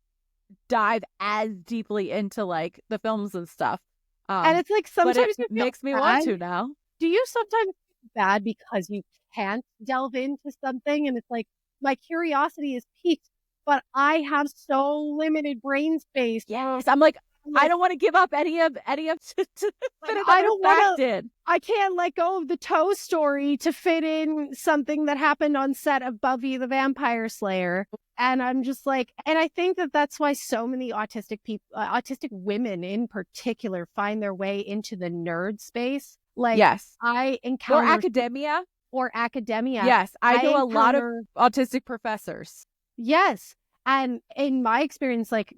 dive as deeply into like the films and stuff. And it's like sometimes it makes me want to now. Do you sometimes feel bad because you can't delve into something, and it's like, my curiosity is piqued, but I have so limited brain space. Yes, I'm like I don't want to give up any of I don't want to. I can't let go of the Toe Story to fit in something that happened on set of Buffy the Vampire Slayer. And I'm just like, and I think that that's why so many autistic people, autistic women in particular, find their way into the nerd space. Like, yes, I encounter or academia. Yes, I know a lot of autistic professors. Yes. And in my experience, like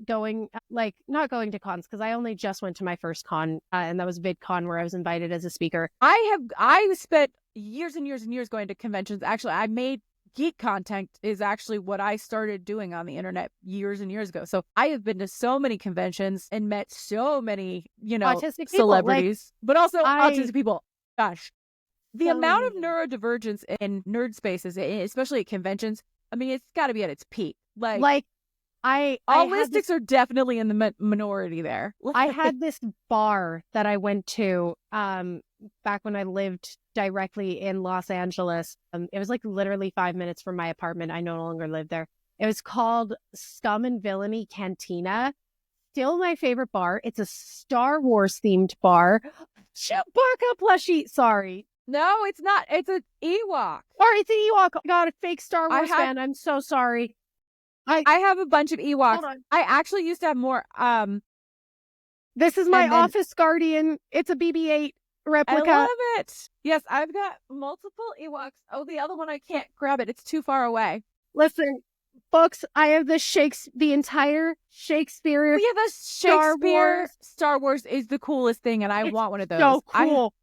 not going to cons, because I only just went to my first con, and that was VidCon, where I was invited as a speaker. I spent years and years and years going to conventions. Actually, I made geek content is actually what I started doing on the internet years and years ago. So I have been to so many conventions and met so many, autistic celebrities, but also autistic people. Gosh, the amount of neurodivergence in nerd spaces, especially at conventions, I mean, it's got to be at its peak. Autistics are definitely in the minority there. I had this bar that I went to back when I lived directly in Los Angeles. It was like literally 5 minutes from my apartment. I no longer live there. It was called Scum and Villainy Cantina. Still my favorite bar. It's a Star Wars themed bar. Chewbacca plushie. Sorry. No, it's not. It's an Ewok. Or it's an Ewok. I got a fake Star Wars fan. I'm so sorry. I have a bunch of Ewoks. I actually used to have more. This is my Office Guardian. It's a BB-8 replica. I love it. Yes, I've got multiple Ewoks. Oh, the other one, I can't grab it. It's too far away. Listen, folks, I have the entire Shakespeare. We have a Shakespeare. Star Wars is the coolest thing, and I want one of those. So cool.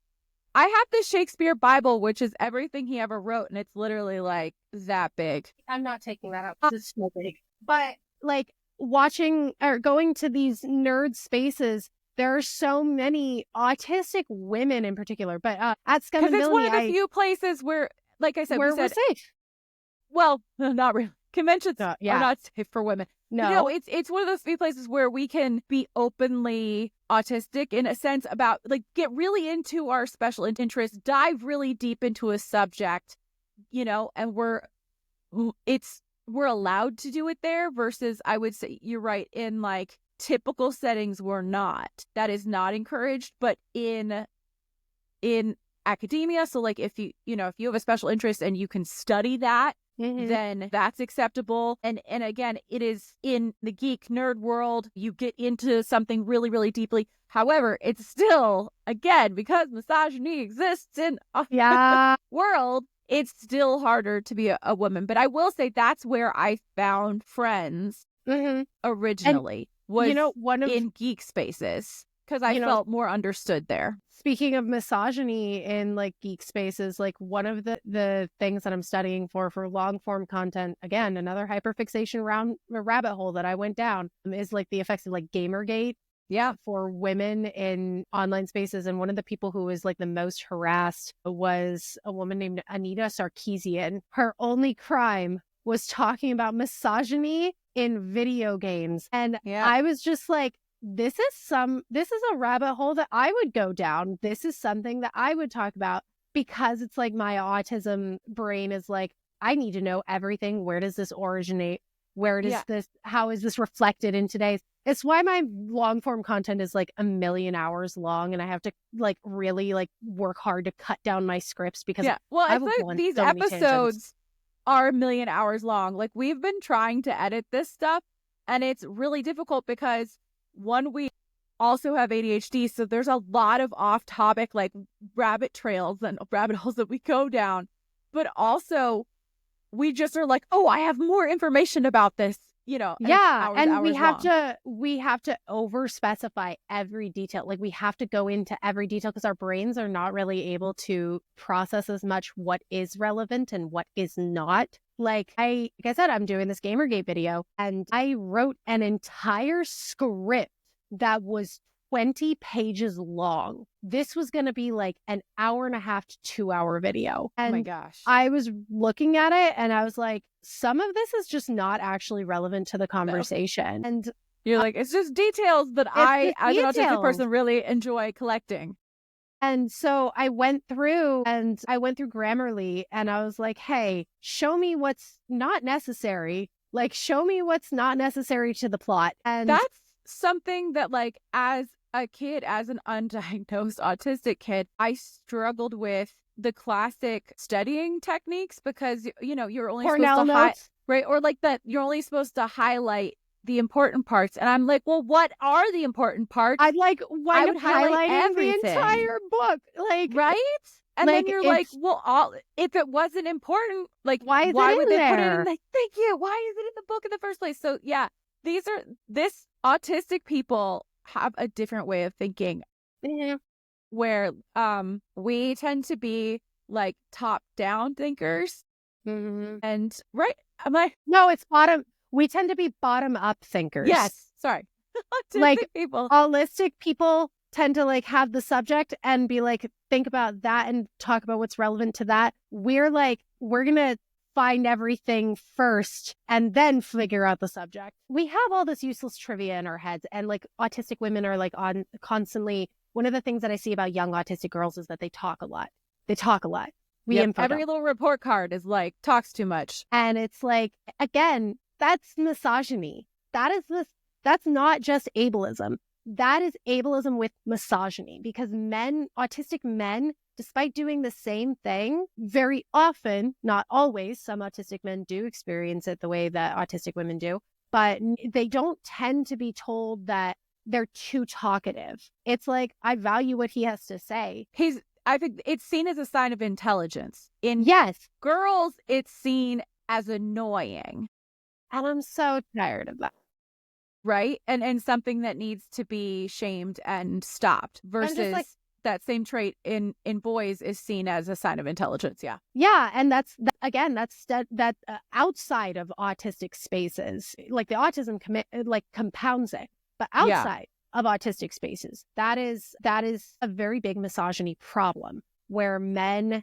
I have the Shakespeare Bible, which is everything he ever wrote, and it's literally like that big. I'm not taking that out. It's so big. But like watching or going to these nerd spaces, there are so many autistic women in particular. But at Scum and Villainy, because it's one of the few places where, like I said, we're safe. Well, not really. Conventions are not safe for women. No, it's one of those few places where we can be openly autistic in a sense about like get really into our special interests, dive really deep into a subject, and we're allowed to do it there versus I would say you're right in like typical settings we're not. That is not encouraged, but in academia, so like if you have a special interest and you can study that, then that's acceptable. And again, it is in the geek nerd world, you get into something really, really deeply. However, it's still, again, because misogyny exists in the world, it's still harder to be a woman. But I will say that's where I found friends originally, in geek spaces. Because I felt more understood there. Speaking of misogyny in like geek spaces, like one of the things that I'm studying for long form content, again, another hyperfixation rabbit hole that I went down, is like the effects of like Gamergate. Yeah, for women in online spaces. And one of the people who was like the most harassed was a woman named Anita Sarkeesian. Her only crime was talking about misogyny in video games. And I was just like, this is a rabbit hole that I would go down. This is something that I would talk about, because it's like my autism brain is like, I need to know everything. Where does this originate? Where does this, how is this reflected in today's? It's why my long form content is like 1 million hours long, and I have to like really like work hard to cut down my scripts because I think these episodes are 1 million hours long. Like we've been trying to edit this stuff, and it's really difficult because one, we also have ADHD, so there's a lot of off-topic like rabbit trails and rabbit holes that we go down. But also, we just are like, oh, I have more information about this. and it's hours, and hours long. we have to over specify every detail. Like we have to go into every detail because our brains are not really able to process as much what is relevant and what is not. Like I said, I'm doing this Gamergate video and I wrote an entire script that was 20 pages long. This was going to be like an hour and a half to 2 hour video. Oh my And gosh. I was looking at it and I was like, some of this is just not actually relevant to the conversation. No. And you're like, it's just details that I, as an autistic person, really enjoy collecting. And so I went through Grammarly and I was like, hey, show me what's not necessary. Like, show me what's not necessary to the plot. And that's something that, like, as a kid, as an undiagnosed autistic kid, I struggled with the classic studying techniques because, you're only supposed to right? Or like that you're only supposed to highlight the important parts. And I'm like, well, what are the important parts? I'd like wind up highlighting the entire book. Like, right? And then you're like, well, if it wasn't important, like, why would they put it in? Like, thank you. Why is it in the book in the first place? So yeah, this autistic people have a different way of thinking. Yeah. Where we tend to be like top-down thinkers. Mm-hmm. And right, I'm like, no, it's bottom. We tend to be bottom-up thinkers. Yes, sorry. Like holistic people tend to like have the subject and be like, think about that and talk about what's relevant to that. We're like, we're gonna find everything first and then figure out the subject. We have all this useless trivia in our heads, and like autistic women are like on constantly. One of the things that I see about young autistic girls is that they talk a lot. Every little report card is like, talks too much. And it's like, again, that's misogyny. That's not just ableism. That is ableism with misogyny, because autistic men, despite doing the same thing, very often, not always, some autistic men do experience it the way that autistic women do, but they don't tend to be told that they're too talkative. It's like, I value what he has to say. I think it's seen as a sign of intelligence. Yes. Girls, it's seen as annoying. And I'm so tired of that. Right? And something that needs to be shamed and stopped versus that same trait in boys is seen as a sign of intelligence. Yeah. Yeah. And that's outside of autistic spaces, like the autism compounds it. But outside of autistic spaces, that is a very big misogyny problem, where men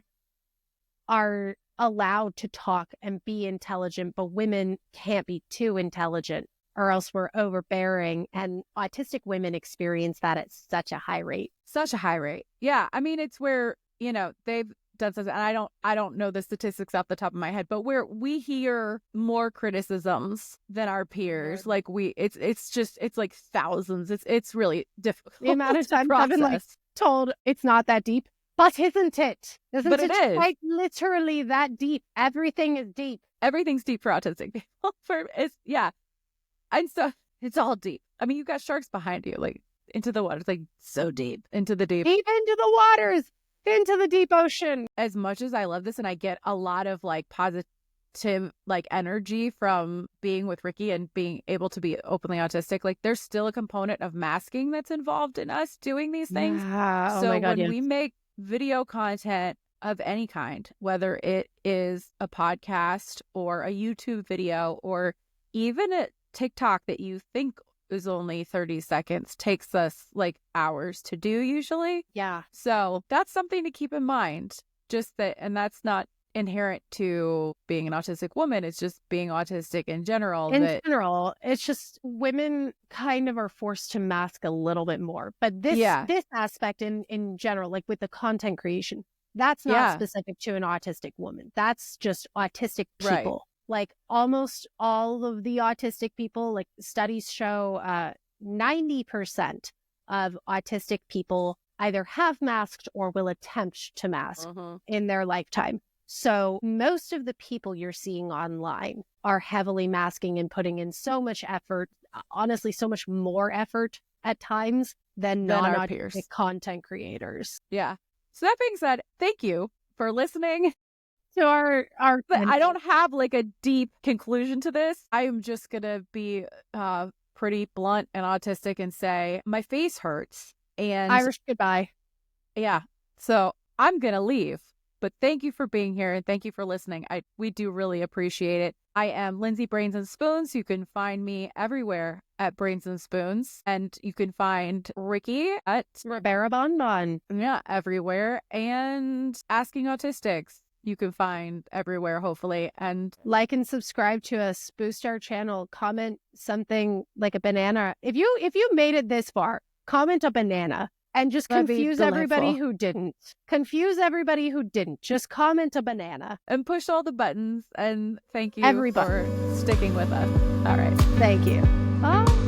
are allowed to talk and be intelligent, but women can't be too intelligent or else we're overbearing. And autistic women experience that at such a high rate. Such a high rate. Yeah. I mean, it's where, they've done something, and I don't know the statistics off the top of my head, but where we hear more criticisms than our peers. Like it's like thousands. It's really difficult. The amount of times I've been like told it's not that deep, but isn't it? But it is quite literally that deep. Everything is deep. Everything's deep for autistic people. And so it's all deep. I mean, you've got sharks behind you, like into the water. It's like so deep into the deep. Deep into the waters. Into the deep ocean. As much as I love this, and I get a lot of like positive like energy from being with Riki and being able to be openly autistic, like there's still a component of masking that's involved in us doing these things. Yeah. So when we make video content of any kind, whether it is a podcast or a YouTube video or even a TikTok that you think is only 30 seconds, takes us like hours to do usually. Yeah. So that's something to keep in mind. Just that, and that's not inherent to being an autistic woman. It's just being autistic in general. It's just women kind of are forced to mask a little bit more. But this aspect in general, like with the content creation, that's not specific to an autistic woman. That's just autistic people. Right. Like almost all of the autistic people, like studies show 90% of autistic people either have masked or will attempt to mask in their lifetime. So most of the people you're seeing online are heavily masking and putting in so much effort, honestly, so much more effort at times than non-autistic content creators. Yeah. So that being said, thank you for listening. So our But I don't have like a deep conclusion to this. I am just gonna be pretty blunt and autistic and say my face hurts. And Irish goodbye. Yeah. So I'm gonna leave. But thank you for being here and thank you for listening. We do really appreciate it. I am Lindsey Brains and Spoons. You can find me everywhere at Brains and Spoons. And you can find Riki at Rivera Bon Bon. Yeah, everywhere. And Asking Autistics. You can find everywhere, hopefully. And like and subscribe to us, boost our channel, comment something like a banana. If you made it this far, comment a banana. And just confuse everybody who didn't. Confuse everybody who didn't. Just comment a banana. And push all the buttons. And thank you for sticking with us. All right. Thank you. Oh.